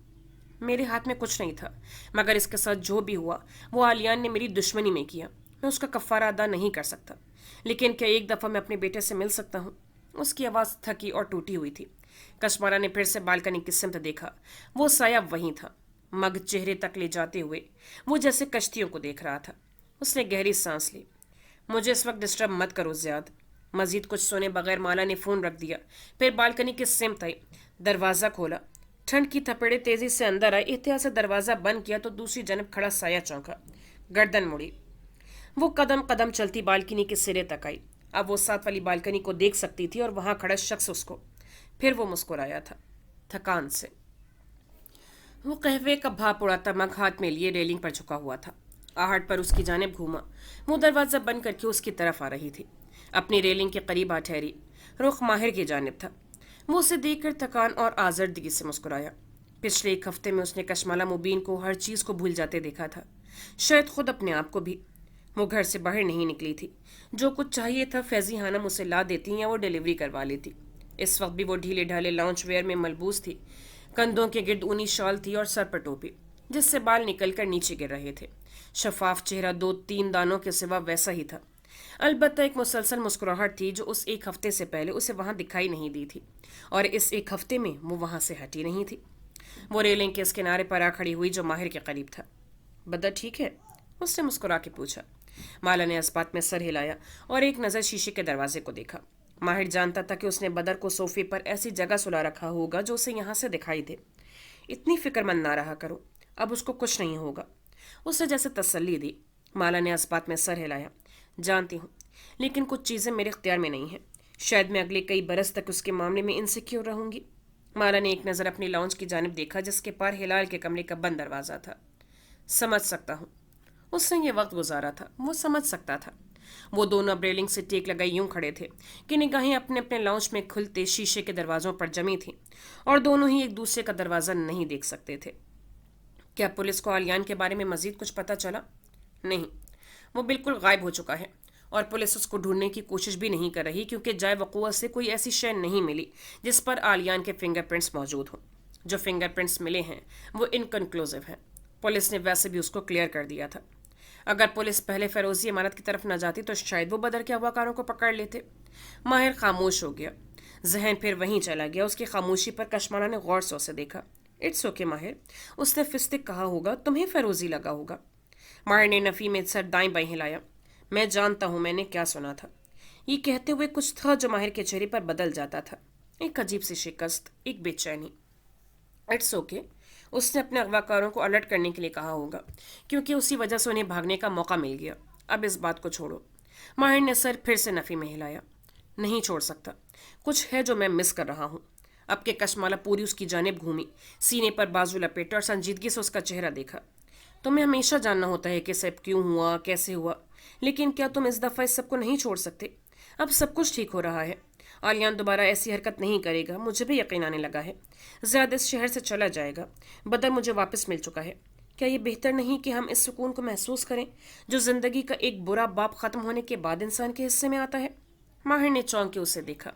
मेरे हाथ में कुछ नहीं था, मगर इसके साथ जो भी हुआ वो आलियान ने मेरी दुश्मनी में किया। मैं उसका कफ़ारा अदा नहीं कर सकता, लेकिन क्या एक दफ़ा मैं अपने बेटे से मिल सकता हूँ? उसकी आवाज़ थकी और टूटी हुई थी। कशमारा ने फिर से बालकनी की सिमत देखा। वो साया वहीं था, मग चेहरे तक ले जाते हुए। वो जैसे कश्तियों को देख रहा था। उसने गहरी सांस ली। मुझे इस वक्त डिस्टर्ब मत करो ज़ियाद। मजीद कुछ सुने बगैर माला ने फ़ोन रख दिया। फिर बालकनी की सिमत आई। दरवाज़ा खोला। ठंड की थपेड़े तेज़ी से अंदर आई। एहतियात से दरवाज़ा बंद किया तो दूसरी जानब खड़ा साया चौंका। गर्दन मुड़ी। वो कदम कदम चलती बालकनी के सिरे तक आई। अब वो साथ वाली बालकनी को देख सकती थी, और वहाँ खड़ा शख्स उसको। फिर वो मुस्कुराया था, थकान से। वो कहवे का भाप उड़ाता मग हाथ में लिए रेलिंग पर झुका हुआ था। आहट पर उसकी जानिब घूमा। वो दरवाज़ा बंद करके उसकी तरफ आ रही थी। अपनी रेलिंग के करीब आ ठहरी। रुख माहिर की जानिब था। वो उसे देखकर थकान और आज़र्दगी से मुस्कुराया। पिछले 1 हफ्ते में उसने कशमाला मुबीन को हर चीज़ को भूल जाते देखा था, शायद खुद अपने आप को भी। وہ گھر سے باہر نہیں نکلی تھی. جو کچھ چاہیے تھا فیضی خانم اسے لا دیتی یا وہ ڈیلیوری کروا لیتی. اس وقت بھی وہ ڈھیلے ڈھالے لاؤنج ویئر میں ملبوس تھی. کندھوں کے گرد اونی شال تھی اور سر پر ٹوپی جس سے بال نکل کر نیچے گر رہے تھے. شفاف چہرہ 2-3 دانوں کے سوا ویسا ہی تھا. البتہ ایک مسلسل مسکراہٹ تھی جو اس ایک ہفتے سے پہلے اسے وہاں دکھائی نہیں دی تھی، اور اس ایک ہفتے میں وہ وہاں سے ہٹی نہیں تھی. وہ ریلنگ کے اس کنارے پر آ کھڑی ہوئی جو ماہر کے قریب تھا. بدر ٹھیک ہے؟ اس نے مسکرا کے پوچھا. مالا نے اس بات میں سر ہلایا اور ایک نظر شیشے کے دروازے کو دیکھا. ماہر جانتا تھا کہ اس نے بدر کو صوفے پر ایسی جگہ سلا رکھا ہوگا جو اسے یہاں سے دکھائی دے. اتنی فکر مند نہ رہا کرو، اب اس کو کچھ نہیں ہوگا. اس نے جیسے تسلی دی. مالا نے اس بات میں سر ہلایا. جانتی ہوں، لیکن کچھ چیزیں میرے اختیار میں نہیں ہیں. شاید میں اگلے کئی برس تک اس کے معاملے میں انسیکیور رہوں گی. مالا نے ایک نظر اپنی لاؤنج کی جانب دیکھا جس کے پار ہلال کے کمرے کا بند دروازہ تھا. سمجھ سکتا ہوں. اس نے یہ وقت گزارا تھا، وہ سمجھ سکتا تھا. وہ دونوں اب ریلنگ سے ٹیک لگائی یوں کھڑے تھے کہ نگاہیں اپنے اپنے لاؤنج میں کھلتے شیشے کے دروازوں پر جمی تھیں، اور دونوں ہی ایک دوسرے کا دروازہ نہیں دیکھ سکتے تھے. کیا پولیس کو آلیان کے بارے میں مزید کچھ پتہ چلا؟ نہیں، وہ بالکل غائب ہو چکا ہے، اور پولیس اس کو ڈھونڈنے کی کوشش بھی نہیں کر رہی کیونکہ جائے وقوع سے کوئی ایسی شے نہیں ملی جس پر آلیان کے فنگر پرنٹس موجود ہوں. جو فنگر پرنٹس ملے ہیں وہ انکنکلوسیو ہیں. پولیس نے ویسے بھی اس کو کلیئر کر دیا تھا. اگر پولیس پہلے فیروزی عمارت کی طرف نہ جاتی تو شاید وہ بدر کے اغواکاروں کو پکڑ لیتے. ماہر خاموش ہو گیا. ذہن پھر وہیں چلا گیا. اس کی خاموشی پر کشمالہ نے غور سے اسے دیکھا. اٹس اوکے ماہر، اس نے فستک کہا ہوگا، تمہیں فیروزی لگا ہوگا. ماہر نے نفی میں سر دائیں بائیں ہلایا. میں جانتا ہوں میں نے کیا سنا تھا. یہ کہتے ہوئے کچھ تھا جو ماہر کے چہرے پر بدل جاتا تھا. ایک عجیب سی شکست، ایک بے چینی. اٹس اوکے، اس نے اپنے اغواکاروں کو الرٹ کرنے کے لیے کہا ہوگا کیونکہ اسی وجہ سے انہیں بھاگنے کا موقع مل گیا. اب اس بات کو چھوڑو. ماہر نے سر پھر سے نفی میں ہلایا. نہیں چھوڑ سکتا. کچھ ہے جو میں مس کر رہا ہوں. اب کے کشمالہ پوری اس کی جانب گھومی، سینے پر بازو لپیٹا اور سنجیدگی سے اس کا چہرہ دیکھا. تمہیں ہمیشہ جاننا ہوتا ہے کہ سب کیوں ہوا، کیسے ہوا، لیکن کیا تم اس دفعہ اس سب کو نہیں چھوڑ سکتے؟ اب سب کچھ ٹھیک ہو رہا ہے. آلیان دوبارہ ایسی حرکت نہیں کرے گا، مجھے بھی یقین آنے لگا ہے. زیادہ اس شہر سے چلا جائے گا. بدر مجھے واپس مل چکا ہے. کیا یہ بہتر نہیں کہ ہم اس سکون کو محسوس کریں جو زندگی کا ایک برا باپ ختم ہونے کے بعد انسان کے حصے میں آتا ہے؟ ماہر نے چونک کے اسے دیکھا.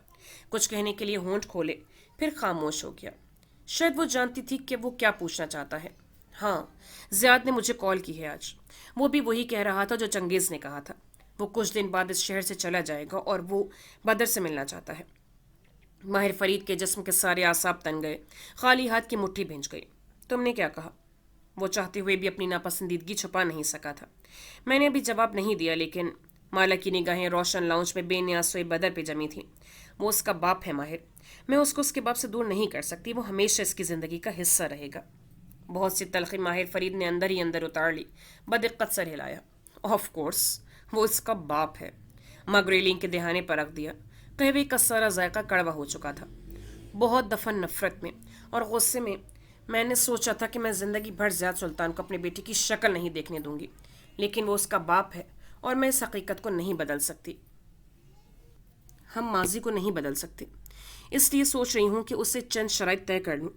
کچھ کہنے کے لیے ہونٹ کھولے، پھر خاموش ہو گیا. شاید وہ جانتی تھی کہ وہ کیا پوچھنا چاہتا ہے. ہاں، زیاد نے مجھے کال کی ہے آج. وہ بھی وہی کہہ رہا تھا جو چنگیز نے کہا تھا. وہ کچھ دن بعد اس شہر سے چلا جائے گا اور وہ بدر سے ملنا چاہتا ہے. ماہر فرید کے جسم کے سارے اعصاب تن گئے. خالی ہاتھ کی مٹھی بھینچ گئی. تم نے کیا کہا؟ وہ چاہتے ہوئے بھی اپنی ناپسندیدگی چھپا نہیں سکا تھا. میں نے ابھی جواب نہیں دیا، لیکن مالا کی نگاہیں روشن لاؤنج میں بے نیاز سوئے بدر پہ جمی تھیں. وہ اس کا باپ ہے ماہر. میں اس کو اس کے باپ سے دور نہیں کر سکتی. وہ ہمیشہ اس کی زندگی کا حصہ رہے گا. بہت سی تلخی ماہر فرید نے اندر ہی اندر اتار لی. بدقت سر ہلایا. آف کورس وہ اس کا باپ ہے. مگ ریلنگ کے دہانے پر رکھ دیا. قہوے کا سارا ذائقہ کڑوا ہو چکا تھا. بہت دفن نفرت میں اور غصے میں نے سوچا تھا کہ میں زندگی بھر زیاد سلطان کو اپنے بیٹی کی شکل نہیں دیکھنے دوں گی، لیکن وہ اس کا باپ ہے اور میں اس حقیقت کو نہیں بدل سکتی. ہم ماضی کو نہیں بدل سکتے، اس لیے سوچ رہی ہوں کہ اسے چند شرائط طے کر لوں.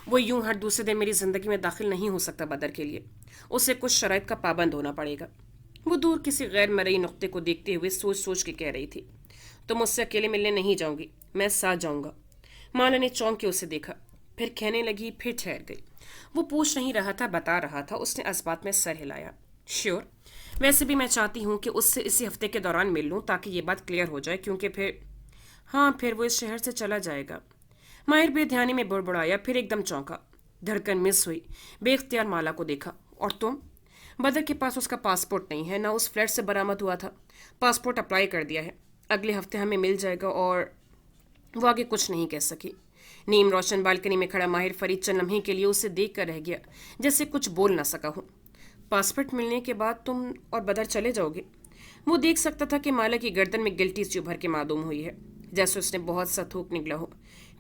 وہ یوں ہر دوسرے دن میری زندگی میں داخل نہیں ہو سکتا. بدر کے لیے اسے کچھ شرائط کا پابند ہونا پڑے گا. وہ دور کسی غیر مرئی نقطے کو دیکھتے ہوئے سوچ سوچ کے کہہ رہی تھی. تو مجھ سے اکیلے ملنے نہیں جاؤں گی، میں ساتھ جاؤں گا. مالا نے چونک کے اسے دیکھا، پھر کہنے لگی، پھر ٹھہر گئی. وہ پوچھ نہیں رہا تھا، بتا رہا تھا. اس نے اس بات میں سر ہلایا. شیور، ویسے بھی میں چاہتی ہوں کہ اس سے اسی ہفتے کے دوران مل لوں تاکہ یہ بات کلیئر ہو جائے، کیونکہ پھر وہ اس شہر سے چلا جائے گا. ماہر بے دھیانی میں بڑبڑایا، پھر ایک دم چونکا. دھڑکن مس ہوئی. بے اختیار مالا کو دیکھا. اور تم؟ بدر کے پاس اس کا پاسپورٹ نہیں ہے، نہ اس فلیٹ سے برآمد ہوا تھا. پاسپورٹ اپلائی کر دیا ہے، اگلے ہفتے ہمیں مل جائے گا. اور وہ آگے کچھ نہیں کہہ سکی. نیم روشن بالکنی میں کھڑا ماہر فرید چند لمحے کے لیے اسے دیکھ کر رہ گیا، جیسے کچھ بول نہ سکا ہوں. پاسپورٹ ملنے کے بعد تم اور بدر چلے جاؤ گے؟ وہ دیکھ سکتا تھا کہ مالا کی گردن میں گلٹی سی ابھر کے معدوم ہوئی ہے، جیسے اس نے بہت سا تھوک نکلا ہو.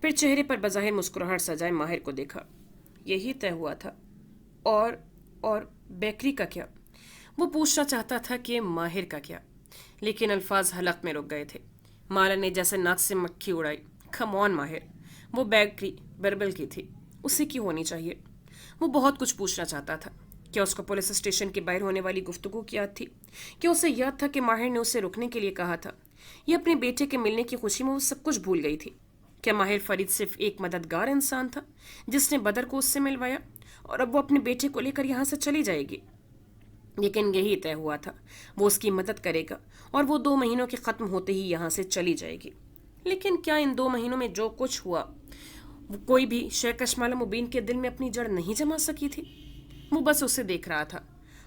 پھر چہرے پر بظاہر مسکراہٹ سجائے ماہر کو دیکھا. یہی طے ہوا تھا. اور بیکری کا کیا؟ وہ پوچھنا چاہتا تھا کہ ماہر کا کیا، لیکن الفاظ حلق میں رک گئے تھے. مالا نے جیسے ناک سے مکھی اڑائی. کم آن ماہر، وہ بیکری بربل کی تھی، اسی کی ہونی چاہیے. وہ بہت کچھ پوچھنا چاہتا تھا. क्या उसको पुलिस स्टेशन के बाहर होने वाली गुफ्तगू की याद थी? क्या उसे याद था कि माहिर ने उसे रुकने के लिए कहा था? या अपने बेटे के मिलने की खुशी में वो सब कुछ भूल गई थी? क्या माहिर फरीद सिर्फ एक मददगार इंसान था जिसने बदर को उससे मिलवाया और अब वो अपने बेटे को लेकर यहाँ से चली जाएगी? लेकिन यही तय हुआ था, वो उसकी मदद करेगा और वो 2 महीनों के ख़त्म होते ही यहाँ से चली जाएगी। लेकिन क्या इन 2 महीनों में जो कुछ हुआ वो कोई भी शेख कशमाला मुबीन के दिल में अपनी जड़ नहीं जमा सकी थी? वो बस उसे देख रहा था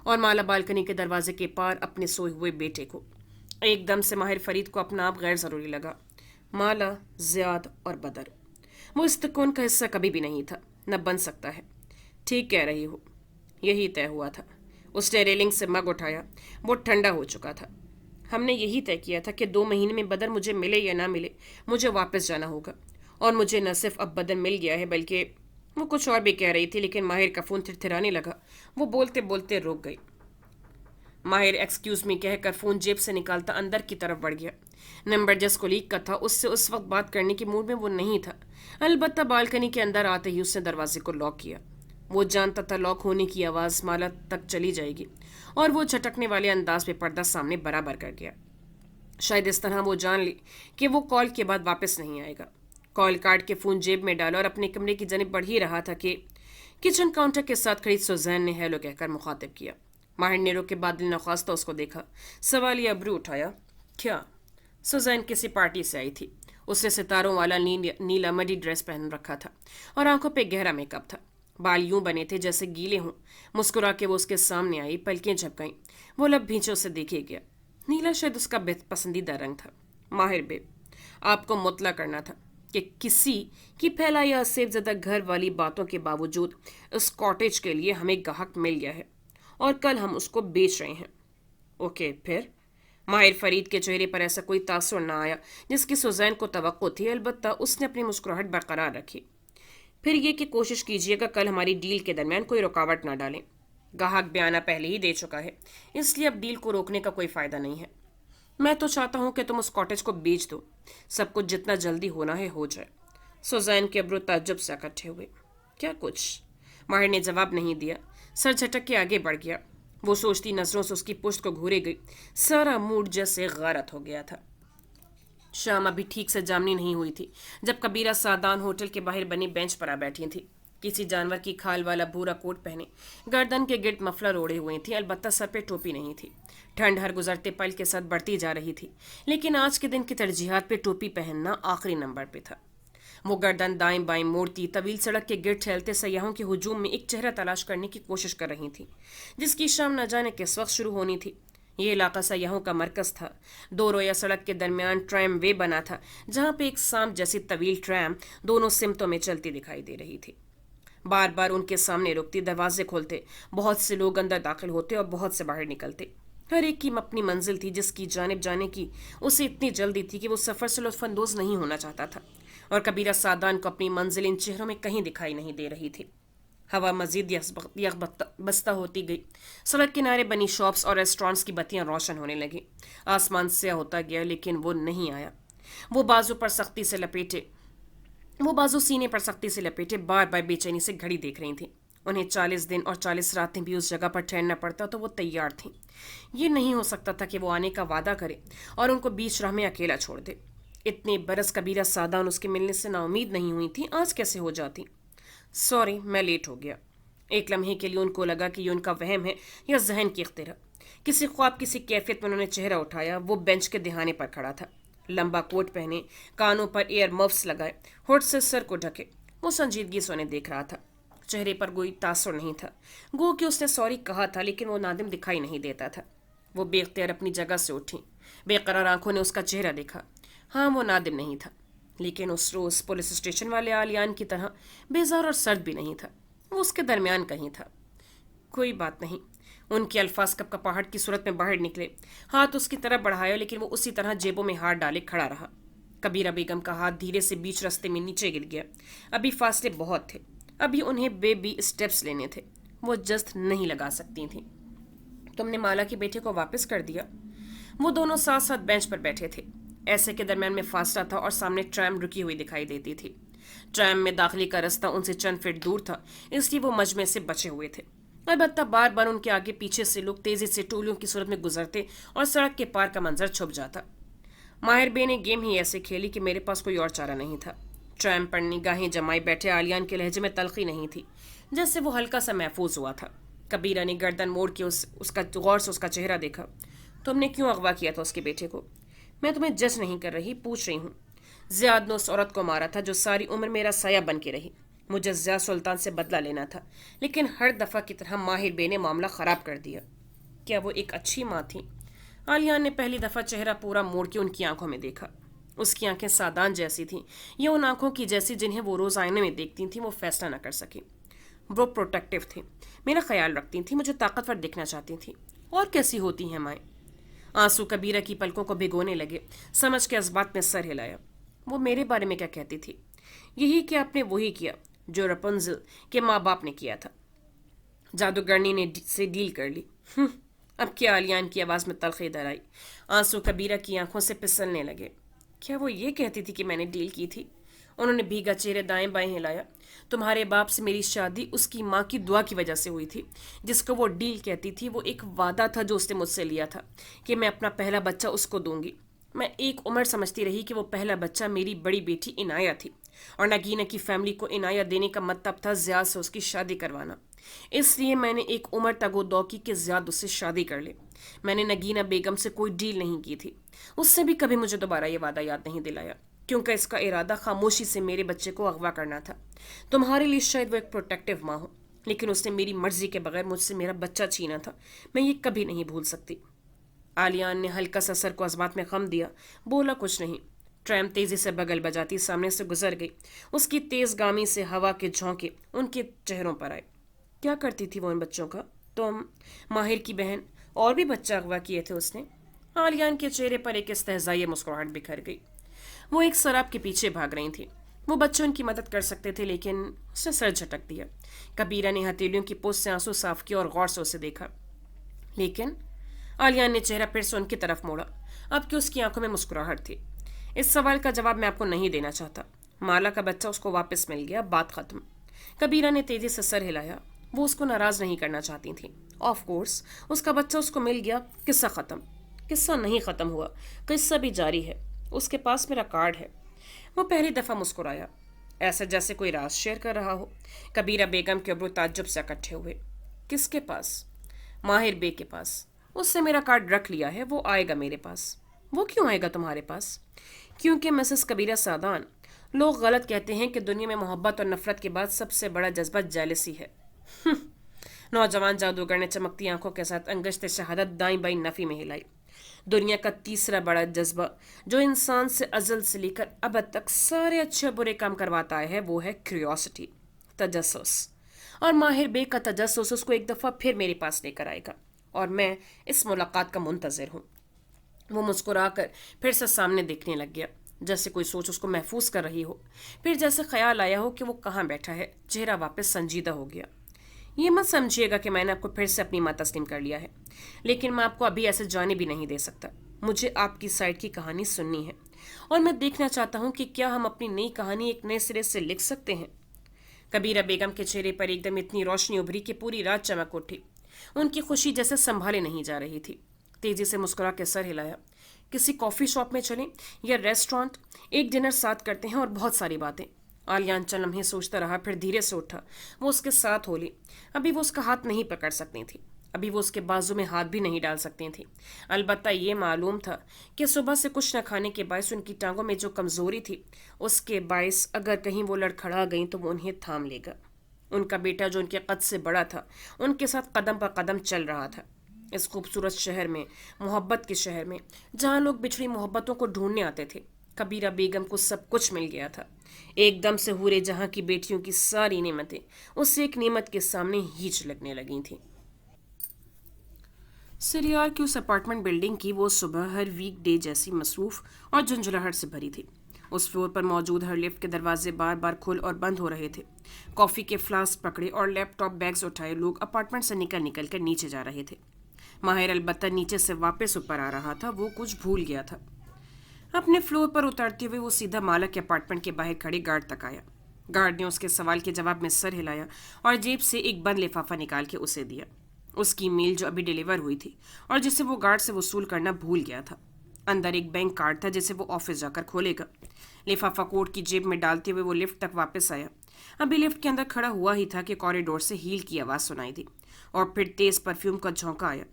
और माला बालकनी के दरवाजे के पार अपने सोए हुए बेटे को। एकदम से माहिर फरीद को अपना आप गैर ज़रूरी लगा। माला, ज़ियाद और बदर, वो इस तकून का हिस्सा कभी भी नहीं था, न बन सकता है। ठीक कह रही हो, यही तय हुआ था। उसने रेलिंग से मग उठाया, वो ठंडा हो चुका था। हमने यही तय किया था कि 2 महीने में बदर मुझे मिले या ना मिले, मुझे वापस जाना होगा। और मुझे न सिर्फ अब बदर मिल गया है बल्कि वो कुछ और भी कह रही थी, लेकिन माहिर का फ़ोन थिरथिराने लगा। वो बोलते बोलते रुक गई। माहिर एक्सक्यूज़ मी कहकर फ़ोन जेब से निकालता अंदर की तरफ बढ़ गया। नंबर जिस कोलीग का था उससे उस वक्त बात करने के मूड में वो नहीं था। अलबत्ता बालकनी के अंदर आते ही उसने दरवाजे को लॉक किया। वो जानता था लॉक होने की आवाज़ माला तक चली जाएगी और वो झटकने वाले अंदाज में पर्दा सामने बराबर कर गया। शायद इस तरह वो जान ली कि वो कॉल के बाद वापस नहीं आएगा। कॉल काट के फ़ोन जेब में डाला और अपने कमरे की जानिब बढ़ ही रहा था कि किचन काउंटर के साथ खड़ी सुजैन ने हेलो कहकर मुखातिब किया। माहिर ने रुक के बादल नख्वास्ता उसको देखा, सवालिया अब्रू उठाया। क्या? सुजैन किसी पार्टी से आई थी। उसने सितारों वाला नीला मडी ड्रेस पहन रखा था और आंखों पे गहरा मेकअप था। बाल यूं बने थे जैसे गीले हों। मुस्कुरा के वो उसके सामने आई, पलकें झपकाईं। वो लब भींचे उसे देखे गया। नीला शायद उसका पसंदीदा रंग था। माहिर बेब, आपको मुतला करना था कि किसी की फैलाई या सेबजदा घर वाली बातों के बावजूद इस कॉटेज के लिए हमें ग्राहक मिल गया है और कल हम उसको बेच रहे हैं। ओके, फिर? माहिर फरीद के चेहरे पर ऐसा कोई तासुर ना आया जिसकी सुजैन को तवक्को थी। अलबत्ता उसने अपनी मुस्कुराहट बरकरार रखी। फिर ये कि कोशिश कीजिएगा कल हमारी डील के दरमियान कोई रुकावट ना डालें। ग्राहक बयाना पहले ही दे चुका है, इसलिए अब डील को रोकने का कोई फ़ायदा नहीं है। मैं तो चाहता हूँ कि तुम उस कॉटेज को बेच दो। सब कुछ जितना जल्दी होना है हो जाए। सुजैन के अब्रू ताज्जुब से इकट्ठे हुए। क्या कुछ? माहिर ने जवाब नहीं दिया, सर झटक के आगे बढ़ गया। वो सोचती नजरों से उसकी पुश्त को घूरे गई। सारा मूड जैसे गारत हो गया था। शाम अभी ठीक से जामनी नहीं हुई थी जब कबीरा सादान होटल के बाहर बनी बेंच पर आ बैठी थी। किसी जानवर की खाल वाला भूरा कोट पहने, गर्दन के गिर्द मफलर ओढ़े हुए थी। अलबत्ता सर पे टोपी नहीं थी। ठंड हर गुजरते पल के साथ बढ़ती जा रही थी, लेकिन आज के दिन की तरजीहात पे टोपी पहनना आखिरी नंबर पे था। वो गर्दन दाएं बाएं मोड़ती तवील सड़क के गिर्द ठहलते सयाहों के हुजूम में एक चेहरा तलाश करने की कोशिश कर रही थी, जिसकी शाम न जाने किस वक्त शुरू होनी थी। ये इलाका सयाहों का मरकज था। 2 रोया सड़क के दरमियान ट्रैम वे बना था, जहाँ पे एक सांप जैसी तवील ट्रैम दोनों सिमतों में चलती दिखाई दे रही थी। बार बार उनके सामने रुकती, दरवाजे खोलते, बहुत से लोग अंदर दाखिल होते और बहुत से बाहर निकलते। हर एक की अपनी मंजिल थी जिसकी जानिब जाने की उसे इतनी जल्दी थी कि वो सफ़र से लुत्फानंदोज नहीं होना चाहता था। और कबीरा सादान को अपनी मंजिल इन चेहरों में कहीं दिखाई नहीं दे रही थी। हवा मजीद बस्ता होती गई। सड़क किनारे बनी शॉप्स और रेस्टोरेंट्स की बत्तियां रोशन होने लगी। आसमान स्याह होता गया, लेकिन वो नहीं आया। वो बाजू पर सख्ती से लपेटे वो बाजू सीने पर सख्ती से लपेटे बार बार बेचैनी से घड़ी देख रही थी। उन्हें 40 दिन और 40 रातें भी उस जगह पर ठहरना पड़ता तो वो तैयार थीं। ये नहीं हो सकता था कि वो आने का वादा करे और उनको बीच राह में अकेला छोड़ दे। इतने बरस कबीरा सादान उसके मिलने से नाउमीद नहीं हुई थी, आज कैसे हो जाती? सॉरी, मैं लेट हो गया। एक लम्हे के लिए उनको लगा कि ये उनका वहम है या जहन की इख्तिरा। किसी ख्वाब, किसी कैफियत में उन्होंने चेहरा उठाया। वो बेंच के दिहाने पर खड़ा था, लंबा कोट पहने, कानों पर एयर मफ्स लगाए, होठ से सर को ढके। वो संजीदगी से उन्हें देख रहा था। चेहरे पर कोई तासुर नहीं था। गो कि उसने सॉरी कहा था, लेकिन वो नादिम दिखाई नहीं देता था। वो बेख्तियार अपनी जगह से उठी। बेकरार आंखों ने उसका चेहरा देखा। हाँ, वो नादिम नहीं था, लेकिन उस रोज़ पुलिस स्टेशन वाले आलियान की तरह बेजार और सर्द भी नहीं था। वो उसके दरमियान कहीं था। कोई बात नहीं। उनके अल्फाज कब कपाहट की सूरत में बाहर निकले। हाथ उसकी तरफ बढ़ाया, लेकिन वो उसी तरह जेबों में हाथ डाले खड़ा रहा। कबीरा बेगम का हाथ धीरे से बीच रास्ते में नीचे गिर गया। अभी फासले बहुत थे, अभी उन्हें बेबी स्टेप्स लेने थे। वो जस्त नहीं लगा सकती थी। तुमने माला के बेटे को वापस कर दिया? वो दोनों साथ साथ बेंच पर बैठे थे। ऐसे के दरमियान में फासला था और सामने ट्रैम रुकी हुई दिखाई देती थी। ट्रैम में दाखिली का रास्ता उनसे चंद फीट दूर था, इसलिए वो मजमे से बचे हुए थे। अलबत्ता बार बार उनके आगे पीछे से लोग तेजी से टोलियों की सूरत में गुजरते और सड़क के पार का मंजर छुप जाता। माहिर बे ने गेम ही ऐसे खेली कि मेरे पास कोई और चारा नहीं था। ट्रैम पर निगाहें जमाए बैठे आलियान के लहजे में तलखी नहीं थी, जैसे वो हल्का सा महफूज हुआ था। कबीरा ने गर्दन मोड़ के उसका गौर से उसका चेहरा देखा। तुमने क्यों अगवा किया था उसके बेटे को? मैं तुम्हें जज नहीं कर रही, पूछ रही हूँ। जियाद ने उस औरत को मारा था जो सारी उम्र मेरा साया बन के रही। मुझे जिया सुल्तान से बदला लेना था, लेकिन हर दफ़ा की तरह माहिर बे ने मामला ख़राब कर दिया। क्या वो एक अच्छी माँ थी? आलिया ने पहली दफ़ा चेहरा पूरा मोड़ के उनकी आंखों में देखा। उसकी आंखें सादान जैसी थीं, या उन आंखों की जैसी जिन्हें वो रोज़ आईने में देखती थीं। वो फैसला न कर सकी। वो प्रोटेक्टिव थी, मेरा ख्याल रखती थी, मुझे ताकतवर दिखना चाहती थी। और कैसी होती हैं माएँ? आंसू कबीरा की पलकों को भिगोने लगे। समझ के इस बात में सर हिलाया। वो मेरे बारे में क्या कहती थी? यही कि आपने वही किया जो रपुंज़ल के माँ बाप ने किया था। जादूगरनी ने से डील कर ली। अब क्या? आलियान की आवाज़ में तलखी दर आई। आंसू कबीरा की आंखों से फिसलने लगे। क्या वो ये कहती थी कि मैंने डील की थी? उन्होंने भीगा चेहरे दाएं बाएं हिलाया। तुम्हारे बाप से मेरी शादी उसकी माँ की दुआ की वजह से हुई थी। जिसको वो डील कहती थी वो एक वादा था जो उसने मुझसे लिया था कि मैं अपना पहला बच्चा उसको दूंगी। मैं एक उम्र समझती रही कि वो पहला बच्चा मेरी बड़ी बेटी इनाया थी, और नगीना की फैमिली को इनाया देने का मतलब था ज़ियाद से उसकी शादी करवाना। इसलिए मैंने एक उम्र तगो की कि ज़ियाद उससे शादी कर ले। मैंने नगीना बेगम से कोई डील नहीं की थी। उससे भी कभी मुझे दोबारा ये वादा याद नहीं दिलाया, क्योंकि इसका इरादा खामोशी से मेरे बच्चे को अगवा करना था। तुम्हारे लिए शायद वो एक प्रोटेक्टिव माँ हो, लेकिन उसने मेरी मर्जी के बगैर मुझसे मेरा बच्चा छीना था। मैं ये कभी नहीं भूल सकती। आलियान ने हल्का सा सर को अजमात में खम दिया। बोला कुछ नहीं। ट्रैम तेजी से बगल बजाती सामने से गुजर गई। उसकी तेज गामी से हवा के झोंके उनके चेहरों पर आए। क्या करती थी वो इन बच्चों का? तुम, माहिर की बहन, और भी बच्चा अगवा किए थे उसने? आलियान के चेहरे पर एक इस्तेहज़ाई मुस्कुराहट बिखर गई। वो एक शराब के पीछे भाग रही थी। वो बच्चों की मदद कर सकते थे, लेकिन उसने सर झटक दिया। कबीरा ने हथेलियों की पोस्ट से आंसू साफ किया और गौर से उसे देखा। लेकिन आलिया ने चेहरा फिर से उनकी तरफ मोड़ा, अब कि उसकी आंखों में मुस्कुराहट थी। इस सवाल का जवाब मैं आपको नहीं देना चाहता। माला का बच्चा उसको वापस मिल गया, बात खत्म। कबीरा ने तेजी से सर हिलाया। वो उसको नाराज नहीं करना चाहती थी। ऑफ कोर्स उसका बच्चा उसको मिल गया, किस्सा खत्म। किस्सा नहीं खत्म हुआ, किस्सा भी जारी है। उसके पास मेरा कार्ड है। वो पहली दफा मुस्कुराया, ऐसा जैसे कोई राज शेयर कर रहा हो। कबीरा बेगम के अब्रू ताज्जुब से इकट्ठे हुए। किसके पास? माहिर बे के पास। उससे मेरा कार्ड रख लिया है, वो आएगा मेरे पास। वो क्यों आएगा तुम्हारे पास? क्योंकि मिसेस कबीरा सादान, लोग गलत कहते हैं कि दुनिया में मोहब्बत और नफरत के बाद सबसे बड़ा जज्बा जेलसी है। नौजवान जादूगर ने चमकती आंखों के साथ अंगश्त शहादत दाई बाई नफी में हिलाई। दुनिया का तीसरा बड़ा जज्बा जो इंसान से अजल से लेकर अब तक सारे अच्छे बुरे काम करवाता है, वो है क्यूरियोसिटी, तजस्सुस। और माहिर बे का तजस्सुस उसको एक दफ़ा फिर मेरे पास लेकर आएगा, और मैं इस मुलाकात का मुंतज़िर हूँ। वो मुस्कुराकर फिर से सामने देखने लग गया, जैसे कोई सोच उसको महफूज कर रही हो। फिर जैसे ख्याल आया हो कि वो कहाँ बैठा है, चेहरा वापस संजीदा हो गया। ये मत समझिएगा कि मैंने आपको फिर से अपनी माँ तस्लीम कर लिया है, लेकिन मैं आपको अभी ऐसे जाने भी नहीं दे सकता। मुझे आपकी साइड की कहानी सुननी है, और मैं देखना चाहता हूँ कि क्या हम अपनी नई कहानी एक नए सिरे से लिख सकते हैं। कबीरा बेगम के चेहरे पर एकदम इतनी रोशनी उभरी कि पूरी रात चमक उठी। उनकी खुशी जैसे संभाले नहीं जा रही थी। तेजी से मुस्कुरा के सर हिलाया। किसी कॉफ़ी शॉप में चलें या रेस्टोरेंट, एक डिनर साथ करते हैं और बहुत सारी बातें। आलियान चंद लम्हे सोचता रहा, फिर धीरे से उठा। वो उसके साथ हो ली। अभी वो उसका हाथ नहीं पकड़ सकती थी, अभी वो उसके बाजू में हाथ भी नहीं डाल सकती थी। अलबत्ता ये मालूम था कि सुबह से कुछ न खाने के बायस उनकी टांगों में जो कमज़ोरी थी, उसके बायस अगर कहीं वो लड़खड़ा गई तो वो उन्हें थाम लेगा। उनका बेटा जो उनके कद से बड़ा था, उनके साथ कदम पर कदम चल रहा था। इस खूबसूरत शहर में, मोहब्बत के शहर में, जहाँ लोग बिछड़ी मोहब्बतों को ढूंढने आते थे, कबीरा बेगम को सब कुछ मिल गया था। एकदम से हूरे जहाँ की बेटियों की सारी नेमतें उस एक नेमत के सामने हीच लगने लगी थी। सिरियार की उस अपार्टमेंट बिल्डिंग की वो सुबह हर वीक डे जैसी मसरूफ और झुंझलाहट से भरी थी। उस फ्लोर पर मौजूद हर लिफ्ट के दरवाजे बार बार खुल और बंद हो रहे थे। कॉफ़ी के फ्लास्क पकड़े और लैपटॉप बैग्स उठाए लोग अपार्टमेंट से निकल निकल कर नीचे जा रहे थे। माहिर अलबत्ता नीचे से वापस ऊपर आ रहा था। वो कुछ भूल गया था। अपने फ्लोर पर उतरते हुए वो सीधा मालक के अपार्टमेंट के बाहर खड़े गार्ड तक आया। گارڈ نے اس کے سوال کے جواب میں سر ہلایا اور جیب سے ایک بند لفافہ نکال کے اسے دیا. اس کی میل جو ابھی ڈیلیور ہوئی تھی اور جسے وہ گارڈ سے وصول کرنا بھول گیا تھا. اندر ایک بینک کارڈ تھا جسے وہ آفس جا کر کھولے گا. لفافہ کوٹ کی جیب میں ڈالتے ہوئے وہ لفٹ تک واپس آیا. ابھی لفٹ کے اندر کھڑا ہوا ہی تھا کہ کوریڈور سے ہیل کی آواز سنائی دی اور پھر تیز پرفیوم کا جھونکا آیا.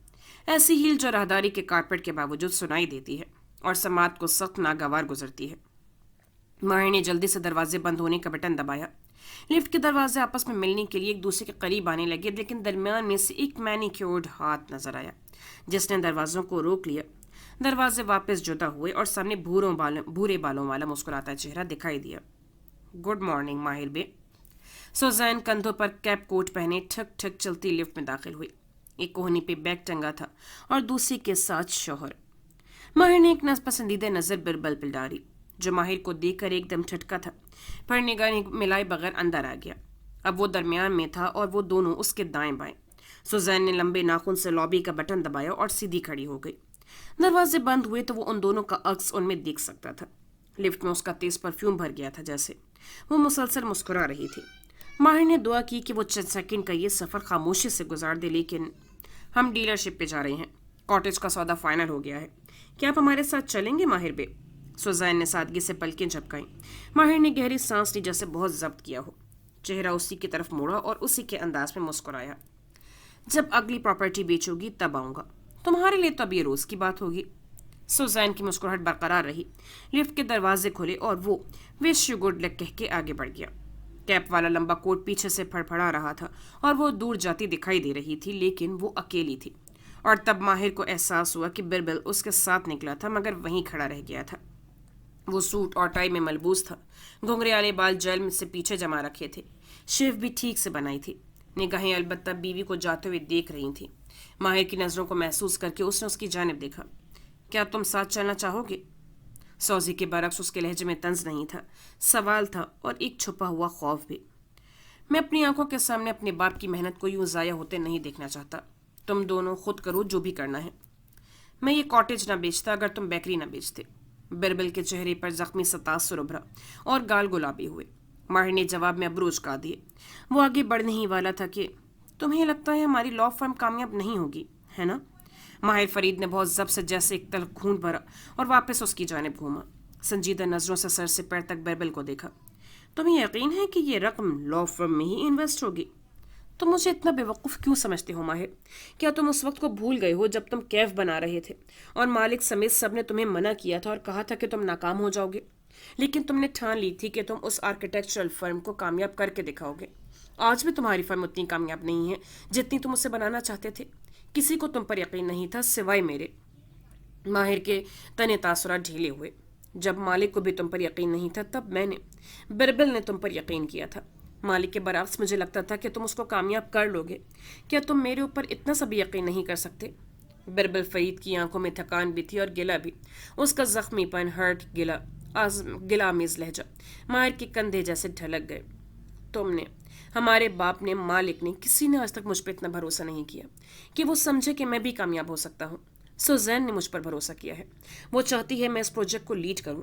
ایسی ہیل جو راہداری کے کارپیٹ کے باوجود سنائی دیتی ہے اور سماعت کو سخت ناگوار گزرتی ہے. ماہر نے جلدی سے دروازے بند ہونے کا بٹن دبایا. لفٹ کے دروازے آپس میں ملنے کے لیے ایک دوسرے کے قریب آنے لگے لیکن درمیان میں سے ایک مینیکیورڈ ہاتھ نظر آیا جس نے دروازوں کو روک لیا. دروازے واپس جدا ہوئے اور سامنے بھورے بالوں والا مسکراتا چہرہ دکھائی دیا. گڈ مارننگ ماہر بے. سوزین کندھوں پر کیپ کوٹ پہنے ٹھک ٹھک چلتی لفٹ میں داخل ہوئی. ایک کوہنی پہ بیگ ٹنگا تھا اور دوسری کے ساتھ شوہر. ماہر نے ایک پسندیدہ نظر بربل پہ ڈالی جو ماہر کو دیکھ کر ایک دم ٹھٹکا تھا پر نگاہ ملائے بغیر اندر آ گیا. اب وہ درمیان میں تھا اور وہ دونوں اس کے دائیں بائیں. سوزین نے لمبے ناخن سے لابی کا بٹن دبایا اور سیدھی کھڑی ہو گئی. دروازے بند ہوئے تو وہ ان دونوں کا عکس ان میں دیکھ سکتا تھا. لفٹ میں اس کا تیز پرفیوم بھر گیا تھا جیسے وہ مسلسل مسکرا رہی تھی. ماہر نے دعا کی کہ وہ چند سیکنڈ کا یہ سفر خاموشی سے گزار دے لیکن ہم ڈیلرشپ پہ جا رہے ہیں. کاٹیج کا سودا فائنل ہو گیا ہے. کیا آپ ہمارے ساتھ چلیں گے ماہر بے؟ سوزین نے سادگی سے پلکیں جھپکائیں. ماہر نے گہری سانس لی جیسے بہت ضبط کیا ہو. چہرہ اسی کی طرف موڑا اور اسی کے انداز میں مسکرایا. جب اگلی پراپرٹی بیچو گی تب آؤں گا. تمہارے لیے تو اب یہ روز کی بات ہوگی. سوزین کی مسکراہٹ برقرار رہی. لفٹ کے دروازے کھلے اور وہ وش یو گڈ لک کہہ کے آگے بڑھ گیا. کیپ والا لمبا کوٹ پیچھے سے پھڑپڑا رہا تھا اور وہ دور جاتی دکھائی دے رہی تھی لیکن وہ اکیلی تھی. اور تب ماہر کو احساس ہوا کہ بربل اس کے ساتھ نکلا تھا مگر وہیں کھڑا رہ گیا تھا. وہ سوٹ اور ٹائی میں ملبوس تھا. گھنگھرے والے بال جیل میں سے پیچھے جما رکھے تھے. شیو بھی ٹھیک سے بنائی تھی. نگاہیں البتہ بیوی کو جاتے ہوئے دیکھ رہی تھیں. ماہر کی نظروں کو محسوس کر کے اس نے اس کی جانب دیکھا. کیا تم ساتھ چلنا چاہو گے؟ سوزی کے برعکس اس کے لہجے میں طنز نہیں تھا. سوال تھا اور ایک چھپا ہوا خوف بھی. میں اپنی آنکھوں کے سامنے اپنے باپ کی محنت کو یوں ضائع ہوتے نہیں دیکھنا چاہتا. تم دونوں خود کرو جو بھی کرنا ہے. میں یہ کاٹیج نہ بیچتا اگر تم بیکری نہ بیچتے. بربل کے چہرے پر زخمی سا تاثر ابھرا اور گال گلابی ہوئے. ماہر نے جواب میں ابروج کا دیے. وہ آگے بڑھنے ہی والا تھا کہ تمہیں لگتا ہے ہماری لا فرم کامیاب نہیں ہوگی ہے نا؟ ماہر فرید نے بہت ضبط سے جیسے ایک تلخ گھونٹ بھرا اور واپس اس کی جانب گھوما. سنجیدہ نظروں سے سر سے پیر تک بربل کو دیکھا. تمہیں یقین ہے کہ یہ رقم لا فرم میں ہی انویسٹ ہوگی؟ تم مجھے اتنا بے وقوف کیوں سمجھتے ہو ماہر؟ کیا تم اس وقت کو بھول گئے ہو جب تم کیف بنا رہے تھے اور مالک سمیت سب نے تمہیں منع کیا تھا اور کہا تھا کہ تم ناکام ہو جاؤ گے لیکن تم نے ٹھان لی تھی کہ تم اس آرکیٹیکچرل فرم کو کامیاب کر کے دکھاؤ گے. آج بھی تمہاری فرم اتنی کامیاب نہیں ہے جتنی تم اسے بنانا چاہتے تھے. کسی کو تم پر یقین نہیں تھا سوائے میرے. ماہر کے تنے تاثرات ڈھیلے ہوئے. جب مالک کو بھی تم پر یقین نہیں تھا تب میں نے بربل نے تم پر یقین کیا تھا. مالک کے برعکس مجھے لگتا تھا کہ تم اس کو کامیاب کر لو گے. کیا تم میرے اوپر اتنا سا بھی یقین نہیں کر سکتے؟ بربل فرید کی آنکھوں میں تھکان بھی تھی اور گلا بھی. اس کا زخمی پن ہرٹ گلا آمیز لہجہ ماہر کے کندھے جیسے ڈھلک گئے. تم نے ہمارے باپ نے مالک نے کسی نے آج تک مجھ پہ اتنا بھروسہ نہیں کیا کہ وہ سمجھے کہ میں بھی کامیاب ہو سکتا ہوں. سوزین نے مجھ پر بھروسہ کیا ہے. وہ چاہتی ہے میں اس پروجیکٹ کو لیڈ کروں.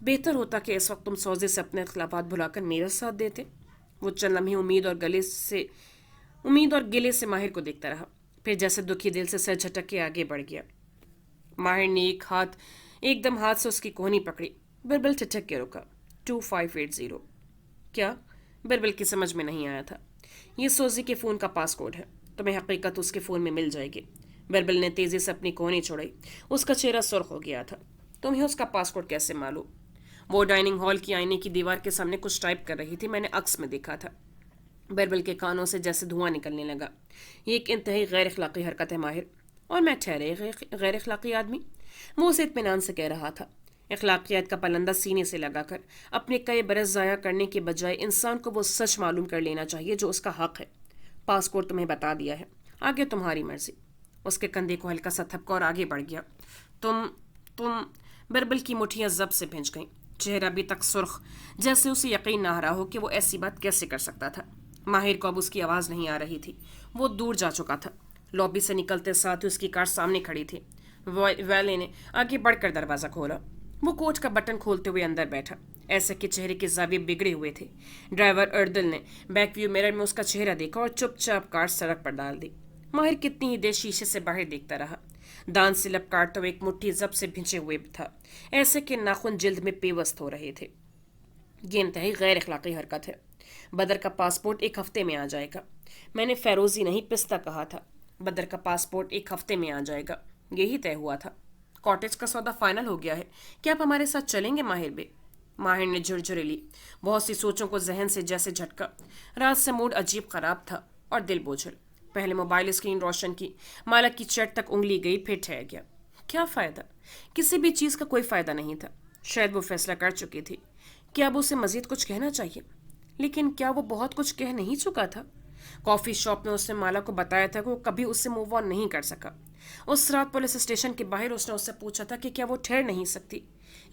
بہتر ہوتا کہ اس وقت تم سوزے سے اپنے اختلافات بھلا کر میرا ساتھ دیتے. وہ چند لمحے امید اور گلے سے ماہر کو دیکھتا رہا پھر جیسے دکھی دل سے سر جھٹک کے آگے بڑھ گیا. ماہر نے ایک دم ہاتھ سے اس کی کوہنی پکڑی. بربل ٹھٹک کے رکا. 2580. کیا؟ بربل کی سمجھ میں نہیں آیا تھا. یہ سوزی کے فون کا پاس کوڈ ہے. تمہیں حقیقت اس کے فون میں مل جائے گی. بربل نے تیزی سے اپنی کوہنی چھوڑائی. اس کا چہرہ سرخ ہو گیا تھا. تمہیں اس کا پاس کوڈ کیسے معلوم؟ وہ ڈائننگ ہال کی آئینے کی دیوار کے سامنے کچھ ٹائپ کر رہی تھی. میں نے عکس میں دیکھا تھا. بربل کے کانوں سے جیسے دھواں نکلنے لگا. یہ ایک انتہائی غیر اخلاقی حرکت ہے ماہر. اور میں ٹھہرے غیر اخلاقی آدمی؟ وہ اسے اطمینان سے کہہ رہا تھا. اخلاقیات کا پلندہ سینے سے لگا کر اپنے کئی برس ضائع کرنے کے بجائے انسان کو وہ سچ معلوم کر لینا چاہیے جو اس کا حق ہے. پاسپورٹ تمہیں بتا دیا ہے. آگے تمہاری مرضی. اس کے کندھے کو ہلکا سا تھپکا اور آگے بڑھ گیا. تم بربل کی مٹھیاں ضبط سے بھینچ گئیں. چہرہ ابھی تک سرخ جیسے اسے یقین نہ آ رہا ہو کہ وہ ایسی بات کیسے کر سکتا تھا. ماہر کو اب اس کی آواز نہیں آ رہی تھی. وہ دور جا چکا تھا. لابی سے نکلتے ساتھ اس کی کار سامنے کھڑی تھی. ویلے نے آگے بڑھ کر دروازہ کھولا. وہ کوٹ کا بٹن کھولتے ہوئے اندر بیٹھا. ऐसे के चेहरे के जाविये बिगड़े हुए थे। ड्राइवर अर्दल ने बैक व्यू मिरर में उसका चेहरा देखा और चुपचाप कार सड़क पर डाल दी। माहिर कितनी ही देर शीशे से बाहर देखता रहा। दांत से लपकाटता हुआ एक मुट्ठी जब से भिंचे हुए था। ऐसे के नाखून जिल्द में पेवस्त हो रहे थे। ये इंतहाई गैर अखलाकी हरकत है। बदर का पासपोर्ट एक हफ्ते में आ जाएगा। मैंने फेरोजी नहीं पिस्ता कहा था। बदर का पासपोर्ट एक हफ्ते में आ जाएगा, यही तय हुआ था। कॉटेज का सौदा फाइनल हो गया है। क्या आप हमारे साथ चलेंगे माहिर बे? माहिर ने झुरझुरी ली। बहुत सी सोचों को जहन से जैसे झटका। रात से मूड अजीब खराब था और दिल बोझल। पहले मोबाइल स्क्रीन रोशन की, मालक की चट तक उंगली गई, फिर ठहर गया। क्या फायदा? किसी भी चीज का कोई फायदा नहीं था। शायद वो फैसला कर चुकी थी। क्या अब उसे मजीद कुछ कहना चाहिए? लेकिन क्या वो बहुत कुछ कह नहीं चुका था? कॉफी शॉप में उसने माला को बताया था कि वो कभी उससे मूव ऑन नहीं कर सका। उस रात पुलिस स्टेशन के बाहर उसने उससे पूछा था कि क्या वो ठहर नहीं सकती,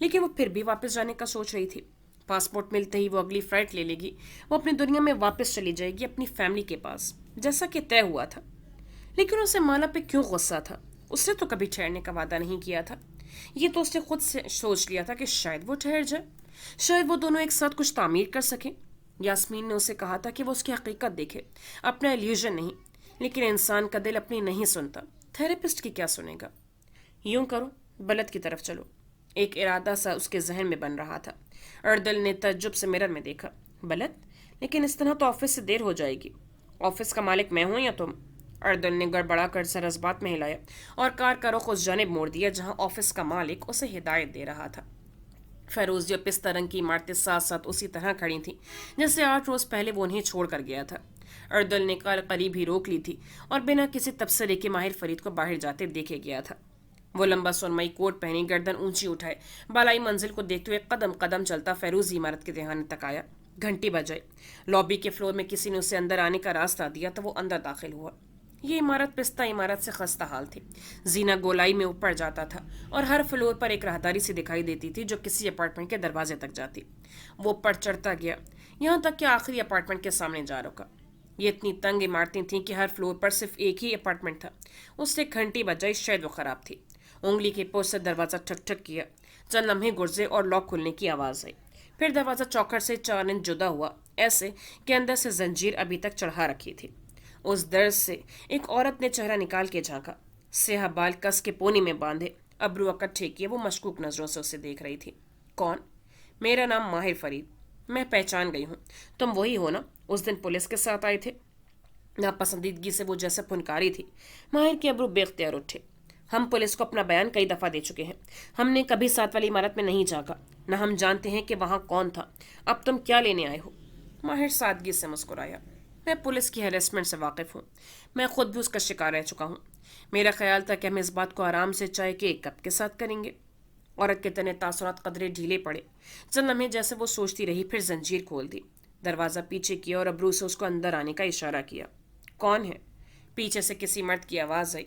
लेकिन वो फिर भी वापस जाने का सोच रही थी। पासपोर्ट मिलते ही वो अगली फ्लाइट ले लेगी। वो अपनी दुनिया में वापस चली जाएगी, अपनी फैमिली के पास, जैसा कि तय हुआ था। लेकिन उसे माला पे क्यों गुस्सा था? उसने तो कभी ठहरने का वादा नहीं किया था। ये तो उसने खुद से सोच लिया था कि शायद वो ठहर जाए, शायद वो दोनों एक साथ कुछ तामीर कर सकें। यास्मीन ने उसे कहा था कि वो उसकी हकीकत देखे, अपना इल्यूजन नहीं। लेकिन इंसान का दिल अपनी नहीं सुनता, थेरेपिस्ट की क्या सुनेगा? यूं करो, बलद की तरफ चलो। एक इरादा सा उसके जहन में बन रहा था। अर्दल ने तज्जुब से मिरर में देखा। बलद? लेकिन इस तरह तो ऑफिस से देर हो जाएगी। ऑफिस का मालिक मैं हूं या तुम? अर्दल ने गड़बड़ा कर सर इस बात में हिलाया और कार का रुख उस जानिब मोड़ दिया जहां ऑफिस का मालिक उसे हिदायत दे रहा था। फेरोजी और पिस्ता रंग की इमारतें साथ साथ उसी तरह खड़ी थीं जैसे 8 रोज पहले वो उन्हें छोड़ कर गया था। अर्दल ने कार करीब ही रोक ली थी और बिना किसी तबसरे के माहिर फरीद को बाहर जाते देखे गया था। वो लंबा सुरमई कोट पहनी, गर्दन ऊंची उठाए, बालाई मंजिल को देखते हुए कदम कदम चलता फेरोजी इमारत के दहाने तक आया। घंटी बजाई। लॉबी के फ्लोर में किसी ने उसे अंदर आने का रास्ता दिया तो वो अंदर दाखिल हुआ। ये इमारत पिस्ता इमारत से खस्ता हाल थी। जीना गोलाई में ऊपर जाता था और हर फ्लोर पर एक राहदारी सी दिखाई देती थी जो किसी अपार्टमेंट के दरवाजे तक जाती। वो ऊपर चढ़ता गया, यहाँ तक कि आखिरी अपार्टमेंट के सामने जा रुका। ये इतनी तंग इमारतें थीं कि हर फ्लोर पर सिर्फ एक ही अपार्टमेंट था। उससे घंटी बजाई, शायद वो खराब थी। उंगली के पोस्ट से दरवाज़ा ठक ठक किया। चंद लम्हे गुर्जे और लॉक खुलने की आवाज़ आई। फिर दरवाज़ा चौखट से 4 इंच जुदा हुआ, ऐसे कि अंदर से जंजीर अभी तक चढ़ा रखी थी। उस दर्द से एक औरत ने चेहरा निकाल के झांका। स्याह बाल कस के पोनी में बांधे, अब्रू इकट्ठे किए, वो मशकूक नजरों से उसे देख रही थी। कौन? मेरा नाम माहिर फरीद। मैं पहचान गई हूँ। तुम वही हो ना, उस दिन पुलिस के साथ आए थे? नापसंदीदगी से वो जैसे फुनकारी थी। माहिर के अब्रू बेख्तियार उठे। हम पुलिस को अपना बयान कई दफ़ा दे चुके हैं। हमने कभी साथ वाली इमारत में नहीं झांका, न हम जानते हैं कि वहाँ कौन था। अब तुम क्या लेने आए हो? माहिर सादगी से मुस्कुराया। मैं पुलिस की हैरेसमेंट से वाकिफ़ हूँ। मैं खुद भी उसका शिकार रह चुका हूँ। मेरा ख्याल था कि हम इस बात को आराम से चाय के एक कप के साथ करेंगे। औरत के तने तासुरात कदरे ढीले पड़े। चंद लम्हे जैसे वो सोचती रही, फिर जंजीर खोल दी, दरवाज़ा पीछे किया और अब्रू से उसको अंदर आने का इशारा किया। कौन है? पीछे से किसी मर्द की आवाज़ आई।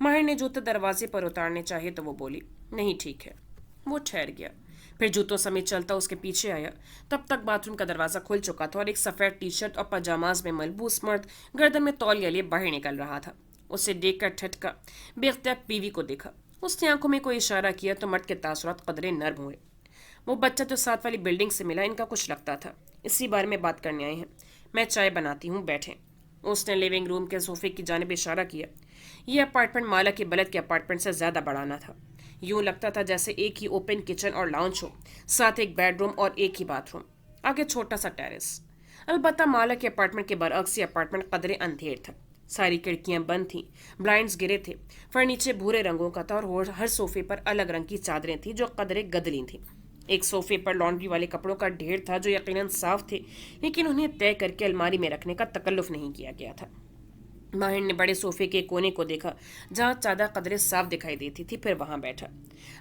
माहिर ने जूते दरवाजे पर उतारने चाहे तो वो बोली, नहीं ठीक है। वो ठहर गया, फिर जूतों समेत चलता उसके पीछे आया। तब तक बाथरूम का दरवाज़ा खुल चुका था और एक सफ़ेद टी शर्ट और पजामाज में मलबूस मर्द गर्दन में तौलिया लिए बाहर निकल रहा था। उसे देखकर ठटका, बेख्तियार बीवी को देखा। उसने आंखों में कोई इशारा किया तो मर्द के तासुरात कदरे नर्म हुए। वो बच्चा जो साथ वाली बिल्डिंग से मिला, इनका कुछ लगता था। इसी बारे में बात करने आए हैं। मैं चाय बनाती हूँ, बैठें। उसने लिविंग रूम के सोफे की जानिब इशारा किया। यह अपार्टमेंट माला के बलद के अपार्टमेंट से ज़्यादा बढ़ाना था। यूं लगता था जैसे एक ही ओपन किचन और लाउंज हो, साथ एक बेडरूम और एक ही बाथरूम, आगे छोटा सा टेरेस। अलबत्ता माला के अपार्टमेंट के बरअक्स ये अपार्टमेंट कदरे अंधेर था। सारी खिड़कियां बंद थीं, ब्लाइंड्स गिरे थे, फर्नीचर भूरे रंगों का था और हर सोफे पर अलग रंग की चादरें थीं जो कदरे गदली थीं। एक सोफे पर लॉन्ड्री वाले कपड़ों का ढेर था जो यकीनन साफ थे, लेकिन उन्हें तय करके अलमारी में रखने का तकल्लुफ नहीं किया गया था। माहिर ने बड़े सोफे के कोने को देखा जहां चादर कदरे साफ दिखाई देती थी, फिर वहां बैठा।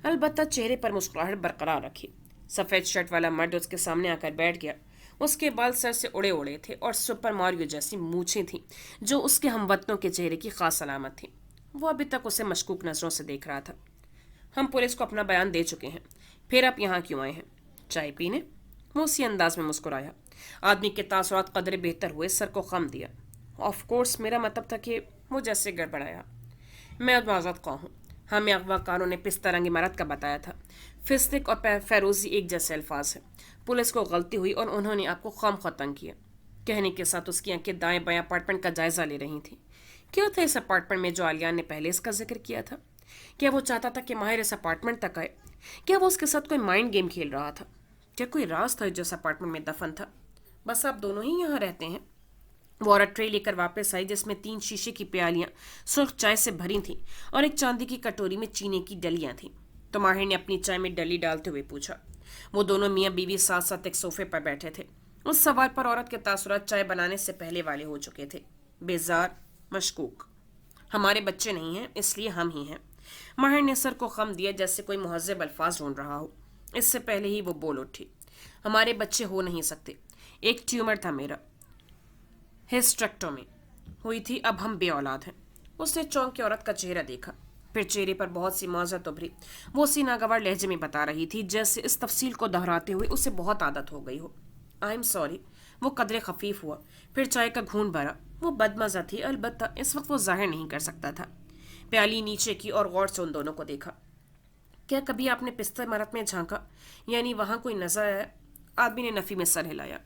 अलबत्ता चेहरे पर मुस्कुराहट बरकरार रखी। सफ़ेद शर्ट वाला मर्द उसके सामने आकर बैठ गया। उसके बाल सर से उड़े उड़े थे और सुपर मारियो जैसी मूछें थीं जो उसके हमवतनों के चेहरे की खास अलामत थी। वो अभी तक उसे मशकूक नज़रों से देख रहा था। हम पुलिस को अपना बयान दे चुके हैं, फिर आप यहाँ क्यों आए हैं? चाय पीने? वो उसी अंदाज में मुस्कुराया। आदमी के तासुरात कदरे बेहतर हुए, सर को खम दिया। ऑफ कोर्स, मेरा मतलब था कि वो जैसे गड़बड़ाया। मैं अब आज़ाद ख़्वाह हूँ। हमें अगवाकारों ने पिस्ता रंग इमारत का बताया था। फिस्तिक और फेरोजी एक जैसे अल्फाज हैं। पुलिस को गलती हुई और उन्होंने आपको खामख्वाह तंग किया। कहने के साथ उसकी आंखें दाएं बाएं अपार्टमेंट का जायजा ले रही थी। क्या था इस अपार्टमेंट में जो आलियान ने पहले इसका जिक्र किया था? क्या वो चाहता था कि माहिर इस अपार्टमेंट तक आए? क्या वो उसके साथ कोई माइंड गेम खेल रहा था? क्या कोई राज था जो इस अपार्टमेंट में दफन था? बस आप दोनों ही यहाँ रहते हैं। वो औरत ट्रे लेकर वापस आई जिसमें 3 शीशे की प्यालियां सुर्ख चाय से भरी थीं और एक चांदी की कटोरी में चीनी की डलियां थीं। तो माहिर ने अपनी चाय में डली डालते हुए पूछा। वो दोनों मियाँ बीवी साथ साथ एक सोफे पर बैठे थे। उस सवाल पर औरत के तासुरात चाय बनाने से पहले वाले हो चुके थे। बेजार, मशकूक। हमारे बच्चे नहीं हैं, इसलिए हम ही हैं। माहिर ने सर को खम दिया जैसे कोई मुहज्जब अल्फाज ढूंढ रहा हो। इससे पहले ही वो बोल उठी। हमारे बच्चे हो नहीं सकते। एक ट्यूमर था मेरा, हिस्टेक्टोमी हुई थी, अब हम बे औलाद हैं। उसने चौंक के औरत का चेहरा देखा, फिर चेहरे पर बहुत सी मौजत उभरी। वो उसी नागवार लहजे में बता रही थी जैसे इस तफसील को दोहराते हुए उसे बहुत आदत हो गई हो। I am sorry. वो कदरे खफीफ हुआ, फिर चाय का घूंट भरा। वो बदमजा थी, अलबत्ता इस वक्त वो जाहिर नहीं कर सकता था। प्याली नीचे की और गौर से उन दोनों को देखा। क्या कभी आपने पिस्ता इमारत में झांका, यानी वहां कोई नजर आया? आदमी ने नफी में सर हिलाया।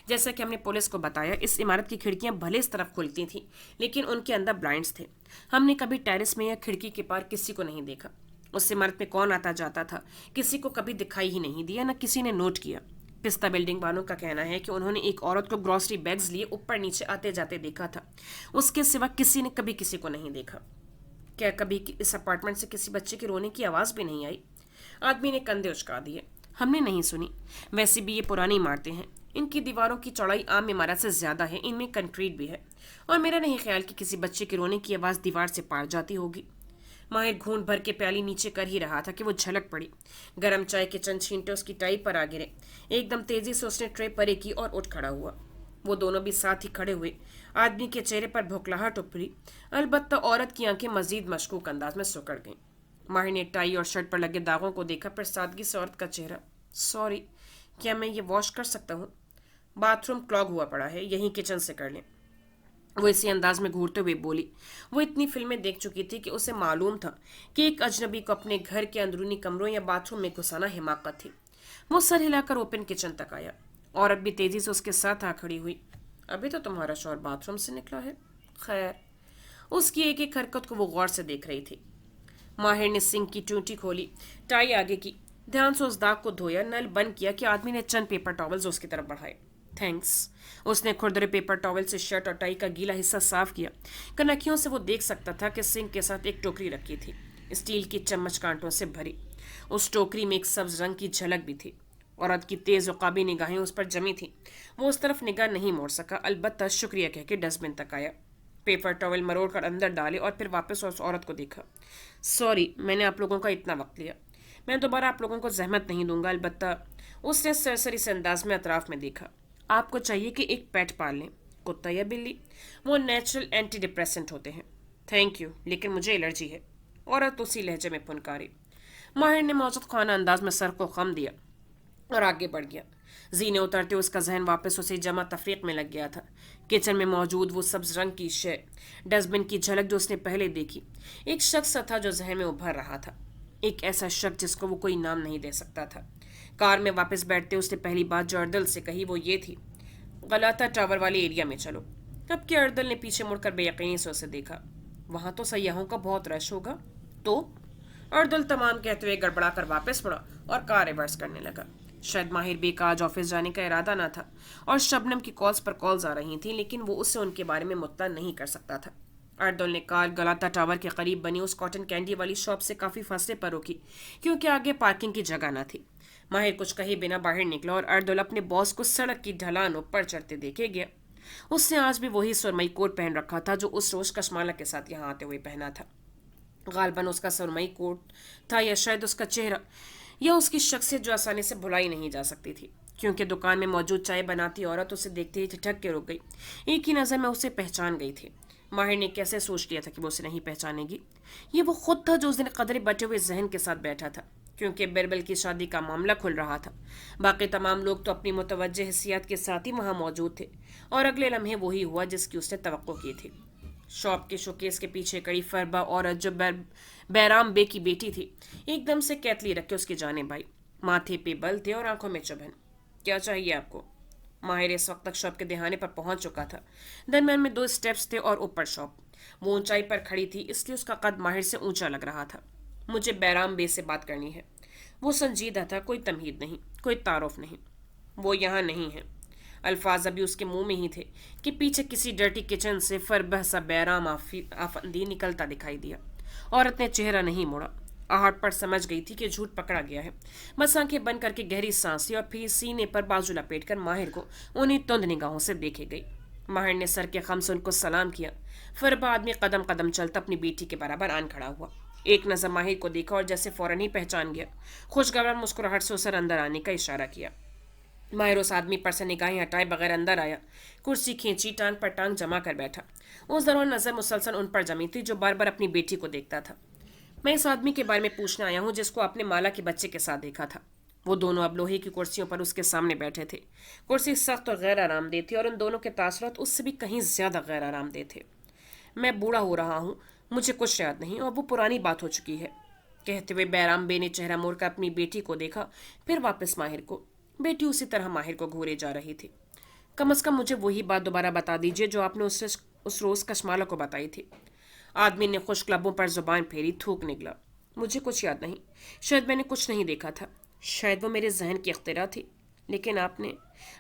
जैसा कि हमने पुलिस को बताया, इस इमारत की खिड़कियां भले इस तरफ खुलती थीं, लेकिन उनके अंदर ब्लाइंड्स थे। हमने कभी टेरेस में या खिड़की के पार किसी को नहीं देखा। उस इमारत में कौन आता जाता था, किसी को कभी दिखाई ही नहीं दिया, न किसी ने नोट किया। पिस्ता बिल्डिंग वालों का कहना है कि उन्होंने एक औरत को ग्रॉसरी बैग्स लिए ऊपर नीचे आते जाते देखा था। उसके सिवा किसी ने कभी किसी को नहीं देखा। क्या कभी इस अपार्टमेंट से किसी बच्चे की रोने की आवाज़ भी नहीं आई? आदमी ने कंधे उचका दिए। हमने नहीं सुनी। वैसे भी ये पुरानी इमारतें हैं, इनकी दीवारों की चौड़ाई आम इमारत से ज़्यादा है, इनमें कंक्रीट भी है, और मेरा नहीं ख्याल कि किसी बच्चे के रोने की आवाज़ दीवार से पार जाती होगी। माहिर घूंट भर के प्याली नीचे कर ही रहा था कि वो झलक पड़ी। गरम चाय के चंद छींटे उसकी टाई पर आ गिरे। एकदम तेजी से उसने ट्रे परे की और उठ खड़ा हुआ। वो दोनों भी साथ ही खड़े हुए। आदमी के चेहरे पर भुखलाहट उभरी, अलबत्ता औरत की आंखें मजीद मशकूक अंदाज में सिकुड़ गईं। माहिर ने टाई और शर्ट पर लगे दागों को देखा, फिर सादगी से औरत का चेहरा। सॉरी, क्या मैं ये वॉश कर सकता हूँ? बाथरूम क्लॉग हुआ पड़ा है, यहीं किचन से कर लें। वो इसी अंदाज में घूरते हुए बोली। वो इतनी फिल्में देख चुकी थी कि उसे मालूम था कि एक अजनबी को अपने घर के अंदरूनी कमरों या बाथरूम में घुसाना हिमाकत थी। वो सर हिलाकर ओपन किचन तक आया। औरत भी तेजी से उसके साथ आ खड़ी हुई। अभी तो तुम्हारा शौहर बाथरूम से निकला है। खैर, उसकी एक एक हरकत को वो गौर से देख रही थी। माहिर ने सिंक की टूटी खोली, टाई आगे की, ध्यान से उस दाग को धोया, नल बंद किया कि आदमी ने चंद पेपर टॉवल्स उसकी तरफ बढ़ाए। थैंक्स। उसने खुरदरे पेपर टॉवल से शर्ट और टाई का गीला हिस्सा साफ किया। कनखियों से वो देख सकता था कि सिंक के साथ एक टोकरी रखी थी, स्टील की चम्मच कांटों से भरी। उस टोकरी में एक सब्ज रंग की झलक भी थी। औरत की तेज उकाबी निगाहें उस पर जमी थी। वो उस तरफ निगाह नहीं मोड़ सका, अलबत्ता शुक्रिया कह के डस्टबिन तक आया, पेपर टॉवल मरोड़ कर अंदर डाले और फिर वापस उस औरत को देखा। सॉरी, मैंने आप लोगों का इतना वक्त लिया। मैं दोबारा आप लोगों को जहमत नहीं दूंगा, अलबत्ता। उसने सरसरी से अंदाज में अतराफ में देखा। आपको चाहिए कि एक पेट पाल लें, कुत्ता या बिल्ली। वो नेचुरल एंटी डिप्रेसेंट होते हैं। थैंक यू, लेकिन मुझे एलर्जी है। औरत उसी लहजे में फुनकारी। माहिर ने मौजूद खाना अंदाज में सर को खम दिया और आगे बढ़ गया। जीने उतरते उसका जहन वापस उसे जमा तफरीक में लग गया था। किचन में मौजूद वो सब्ज रंग की शय, डस्टबिन की झलक जो उसने पहले देखी, एक शख्स था जो जहन में उभर रहा था। एक ऐसा शख्स जिसको वो कोई नाम नहीं दे सकता था। कार में वापस बैठते उसने पहली बात जो अर्दल से कही वो ये थी, गलाता टावर वाले एरिया में चलो। अब के अर्दल ने पीछे मुड़कर बेयकीनी से उसे देखा। वहां तो सयाहों का बहुत रश होगा। तो अर्दल तमाम कहते हुए गड़बड़ा कर वापस मुड़ा और कार रिवर्स करने लगा। शायद माहिर बे का आज ऑफिस जाने का इरादा ना था और शबनम की कॉल्स पर कॉल्स आ रही थीं, लेकिन वो उससे उनके बारे में मुत्तला नहीं कर सकता था। अर्दुल ने कार गलाता टावर के करीब बनी उस कॉटन कैंडी वाली शॉप से काफ़ी फासले पर रोकी, क्योंकि आगे पार्किंग की जगह न थी। माहिर कुछ कहे बिना बाहर निकला और अर्दुल अपने बॉस को सड़क की ढलान ऊपर चढ़ते देखे गया। उसने आज भी वही सुरमई कोट पहन रखा था जो उस रोज कश्माला के साथ यहाँ आते हुए पहना था। गालबन उसका सुरमई कोट था, या शायद उसका चेहरा, या उसकी शख्सियत जो आसानी से भुलाई नहीं जा सकती थी, क्योंकि दुकान में मौजूद चाय बनाती औरत उसे देखते ही ठिठक के रुक गई। एक ही नज़र में उसे पहचान गई थी। माहिर ने कैसे सोच लिया था कि वो उसे नहीं पहचानेगी? ये वो खुद था जो उस दिन कदरे बटे हुए जहन के साथ बैठा था, क्योंकि बिरबल की शादी का मामला खुल रहा था। बाकी तमाम लोग तो अपनी मुतवज्जे हिस्सियात के साथ ही वहाँ मौजूद थे, और अगले लम्हे वही हुआ जिसकी उसने तवक्को की थी। शॉप के शोकेस के पीछे खड़ी फरबा औरत जो बैराम बे की बेटी थी एकदम से कैतली रख के उसकी जाने आई। माथे पे बल थे और आंखों में चुभन। क्या चाहिए आपको? माहिर इस वक्त तक शॉप के दहाने पर पहुंच चुका था। दरमियान में 2 स्टेप्स थे और ऊपर शॉप। वो ऊंचाई पर खड़ी थी इसलिए उसका कद माहिर से ऊंचा लग रहा था। मुझे बैराम बे से बात करनी है। वो संजीदा था, कोई तमहीद नहीं, कोई तारुफ नहीं। वो यहाँ नहीं है। अल्फाज अभी उसके मुंह में ही थे कि पीछे किसी डर्टी किचन से फरबह सा बैराम आफंदी निकलता दिखाई दिया। औरत ने चेहरा नहीं मोड़ा। आहट पर समझ गई थी कि झूठ पकड़ा गया है। बस आंखें बंद करके गहरी सांस ली और फिर सीने पर बाजू लपेटकर माहिर को उन्हीं तुंद निगाहों से देखे गई। माहिर ने सर के खम से उनको सलाम किया। फरबा आदमी कदम कदम चलता अपनी बेटी के बराबर आन खड़ा हुआ। एक नजर माहिर को देखा और जैसे फौरन ही पहचान गया, खुशगवार मुस्कुराहट से उसे अंदर आने का इशारा किया। माहिर उस आदमी पर से निगाहें हटाए बगैर अंदर आया। कुर्सी खींची, टांग पर टांग जमा कर बैठा। उस दौरान नजर मुसलसल उन पर जमी थी जो बार बार अपनी बेटी को देखता था। मैं इस आदमी के बारे में पूछने आया हूँ जिसको आपने माला के बच्चे के साथ देखा था। वो दोनों अब लोहे की कुर्सियों पर उसके सामने बैठे थे। कुर्सी सख्त और गैर आरामदेह थी और उन दोनों के तासुरात उससे भी कहीं ज्यादा गैर आरामदेह थे। मैं बूढ़ा हो रहा हूँ, मुझे कुछ याद नहीं और वो पुरानी बात हो चुकी है, कहते हुए बैराम बे ने चेहरा मोड़कर अपनी बेटी को देखा, फिर वापस माहिर को। बेटी उसी तरह माहिर को घूरे जा रही थी। कम अज कम मुझे वही बात दोबारा बता दीजिए जो आपने उस रोज कशमाला को बताई थी। आदमी ने खुश्क लबों पर जुबान फेरी, थूक निकला। मुझे कुछ याद नहीं। शायद मैंने कुछ नहीं देखा था। शायद वो मेरे जहन की इख्तिरा थी। लेकिन आपने,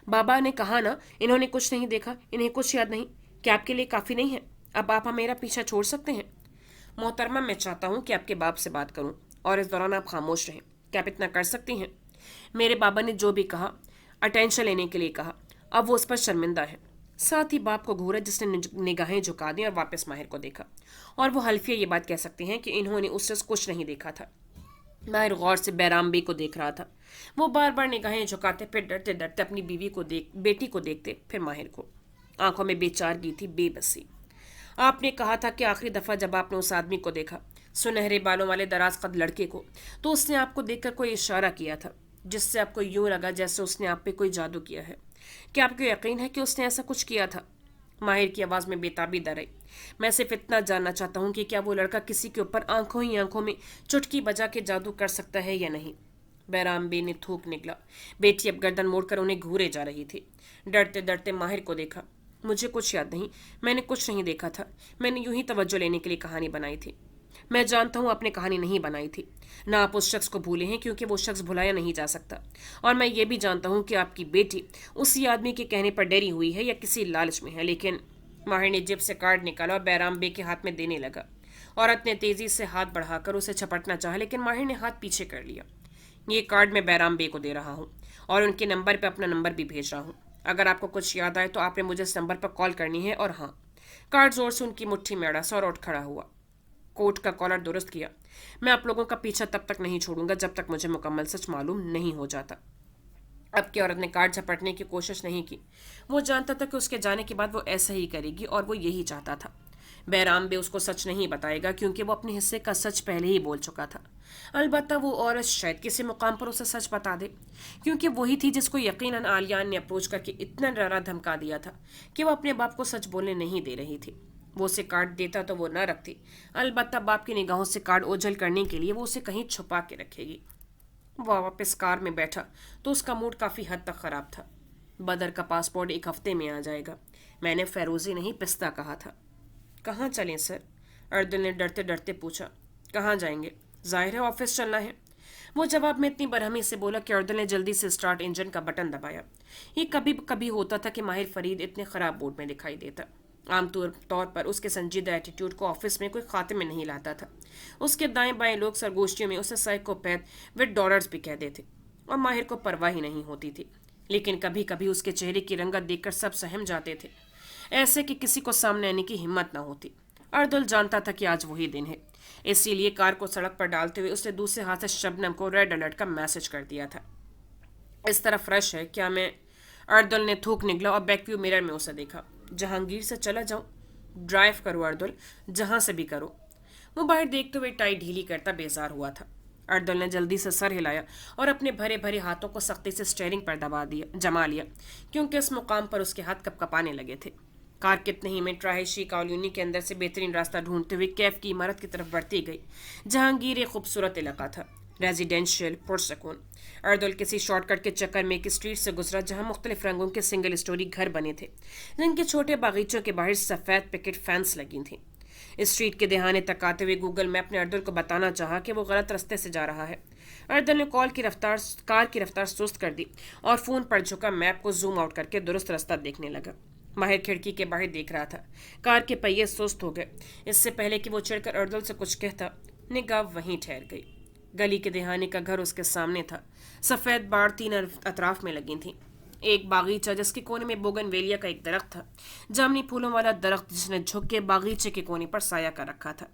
बाबा ने कहा ना, इन्होंने कुछ नहीं देखा, इन्हें कुछ याद नहीं। क्या आपके लिए काफ़ी नहीं है? अब आप मेरा पीछा छोड़ सकते हैं? मोहतरमा, मैं चाहता हूँ कि आपके बाप से बात करूँ और इस दौरान आप खामोश रहें। क्या आप इतना कर सकती हैं? मेरे बाबा ने जो भी कहा, अटेंशन लेने के लिए कहा, अब वो उस पर शर्मिंदा है। साथ ही बाप को घूरा जिसने निगाहें झुका दी और वापस माहिर को देखा। और वो हल्फिया ये बात कह सकते हैं कि इन्होंने उससे कुछ नहीं देखा था। माहिर गौर से बैराम बे को देख रहा था। वो बार बार निगाहें झुकाते, फिर डरते डरते अपनी बेटी को देखते, फिर माहिर को। आंखों में बेचारगी थी, बेबसी। आपने कहा था कि आखिरी दफा जब आपने उस आदमी को देखा, सुनहरे बालों वाले दराज कद लड़के को, तो उसने आपको देखकर कोई इशारा किया था जिससे आपको यूं लगा जैसे उसने आप पे कोई जादू किया है। क्या आपको यकीन है कि उसने ऐसा कुछ किया था? माहिर की आवाज़ में बेताबी दर आई। मैं सिर्फ इतना जानना चाहता हूँ कि क्या वो लड़का किसी के ऊपर आंखों ही आंखों में चुटकी बजा के जादू कर सकता है या नहीं? बैराम बे ने थूक निकला। बेटी अब गर्दन मोड़कर उन्हें घूरे जा रही थी। डरते डरते माहिर को देखा। मुझे कुछ याद नहीं, मैंने कुछ नहीं देखा था। मैंने यूं ही तवज्जो लेने के लिए कहानी बनाई थी। मैं जानता हूँ आपने कहानी नहीं बनाई थी, ना आप उस शख्स को भूले हैं क्योंकि वो शख्स भुलाया नहीं जा सकता। और मैं ये भी जानता हूँ कि आपकी बेटी उसी आदमी के कहने पर डरी हुई है या किसी लालच में है। लेकिन माहिर ने जेब से कार्ड निकाला और बैराम बे के हाथ में देने लगा। औरत ने तेजी से हाथ बढ़ाकर उसे झपटना चाहा, लेकिन माहिर ने हाथ पीछे कर लिया। ये कार्ड मैं बैराम बे को दे रहा हूँ और उनके नंबर पर अपना नंबर भी भेज रहा हूँ। अगर आपको कुछ याद आए तो आपने मुझे इस नंबर पर कॉल करनी है। और हाँ। कार्ड जोर से उनकी मुट्ठी में अड़ा सा और उठ खड़ा हुआ। कोट का कॉलर दुरुस्त किया। मैं आप लोगों का पीछा तब तक नहीं छोड़ूंगा जब तक मुझे मुकम्मल सच मालूम नहीं हो जाता। अब की औरत ने कार्ड झपटने की कोशिश नहीं की। वो जानता था कि उसके जाने के बाद वो ऐसा ही करेगी और वो यही चाहता था। बैराम बे उसको सच नहीं बताएगा क्योंकि वो अपने हिस्से का सच पहले ही बोल चुका था। अलबत्ता वो औरत शायद किसी मुकाम पर उसे सच बता दे, क्योंकि वही थी जिसको यकीनन आलियान ने अप्रोच करके इतना डरा धमका दिया था कि वो अपने बाप को सच बोलने नहीं दे रही थी। वो उसे कार्ड देता तो वो न रखती, अलबत्ता बाप की निगाहों से कार्ड ओझल करने के लिए वो उसे कहीं छुपा के रखेगी। वह वापस कार में बैठा तो उसका मूड काफ़ी हद तक ख़राब था। बदर का पासपोर्ट 1 हफ्ते में आ जाएगा। मैंने फेरोजी नहीं पिस्ता कहा था। कहाँ चलें सर? अर्दुल ने डरते डरते पूछा। कहाँ जाएंगे? जाहिर है ऑफिस चलना है। वो जवाब में इतनी बरहमी से बोला कि अर्दुल ने जल्दी से स्टार्ट इंजन का बटन दबाया। ये कभी कभी होता था कि माहिर फरीद इतने ख़राब मूड में दिखाई देता। आमतौर पर उसके संजीदा एटीट्यूड को ऑफिस में कोई खाते में नहीं लाता था। उसके दाएं बाएं लोग सरगोष्ठियों में उसे साइकोपैथ विद डॉलर्स भी कह देते और माहिर को परवाह ही नहीं होती थी। लेकिन कभी कभी उसके चेहरे की रंगत देखकर सब सहम जाते थे, ऐसे कि किसी को सामने आने की हिम्मत न होती। अर्दुल जानता था कि आज वही दिन है, इसीलिए कार को सड़क पर डालते हुए उसने दूसरे हाथ से शबनम को रेड अलर्ट का मैसेज कर दिया था। इस तरफ रश है क्या? मैं अर्दुल ने थूक निकला और बैकव्यू मिरर में उसे देखा। जहांगीर से चला जाऊं? ड्राइव करो अर्दुल, जहां से भी करो। वो बाहर देखते हुए टाई ढीली करता बेजार हुआ था। अर्दुल ने जल्दी से सर हिलाया और अपने भरे भरे हाथों को सख्ती से स्टीयरिंग पर जमा लिया, क्योंकि इस मुकाम पर उसके हाथ कपकपाने लगे थे। کار کتنے ہی منٹ رہائشی کالونی کے اندر سے بہترین راستہ ڈھونڈتے ہوئے کیف کی عمارت کی طرف بڑھتی گئی. جہانگیر ایک خوبصورت علاقہ تھا, ریزیڈینشیل, پرسکون. اردل کسی شارٹ کٹ کے چکر میں ایک اسٹریٹ سے گزرا جہاں مختلف رنگوں کے سنگل اسٹوری گھر بنے تھے جن کے چھوٹے باغیچوں کے باہر سفید پکٹ فینس لگی تھیں. اسٹریٹ کے دہانے تک آتے ہوئے گوگل میپ نے اردل کو بتانا چاہا کہ وہ غلط رستے سے جا رہا ہے. اردل نے کار کی رفتار سست کر دی اور فون پر جھکا میپ کو زوم آؤٹ کر کے درست رستہ دیکھنے لگا. ماہر کھڑکی کے باہر دیکھ رہا تھا. کار کے پہیے سست ہو گئے. اس سے پہلے کہ وہ چڑھ کر اردل سے کچھ کہتا, نگاہ وہیں ٹھہر گئی. گلی کے دہانے کا گھر اس کے سامنے تھا. سفید باڑ 3 اطراف میں لگی تھیں. ایک باغیچہ جس کے کونے میں بوگن ویلیا کا ایک درخت تھا, جامنی پھولوں والا درخت جس نے جھک کے باغیچے کے کونے پر سایہ کر رکھا تھا.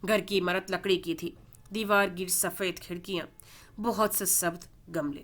گھر کی عمارت لکڑی کی تھی. دیوار گیر سفید کھڑکیاں, بہت سے سبز گملے.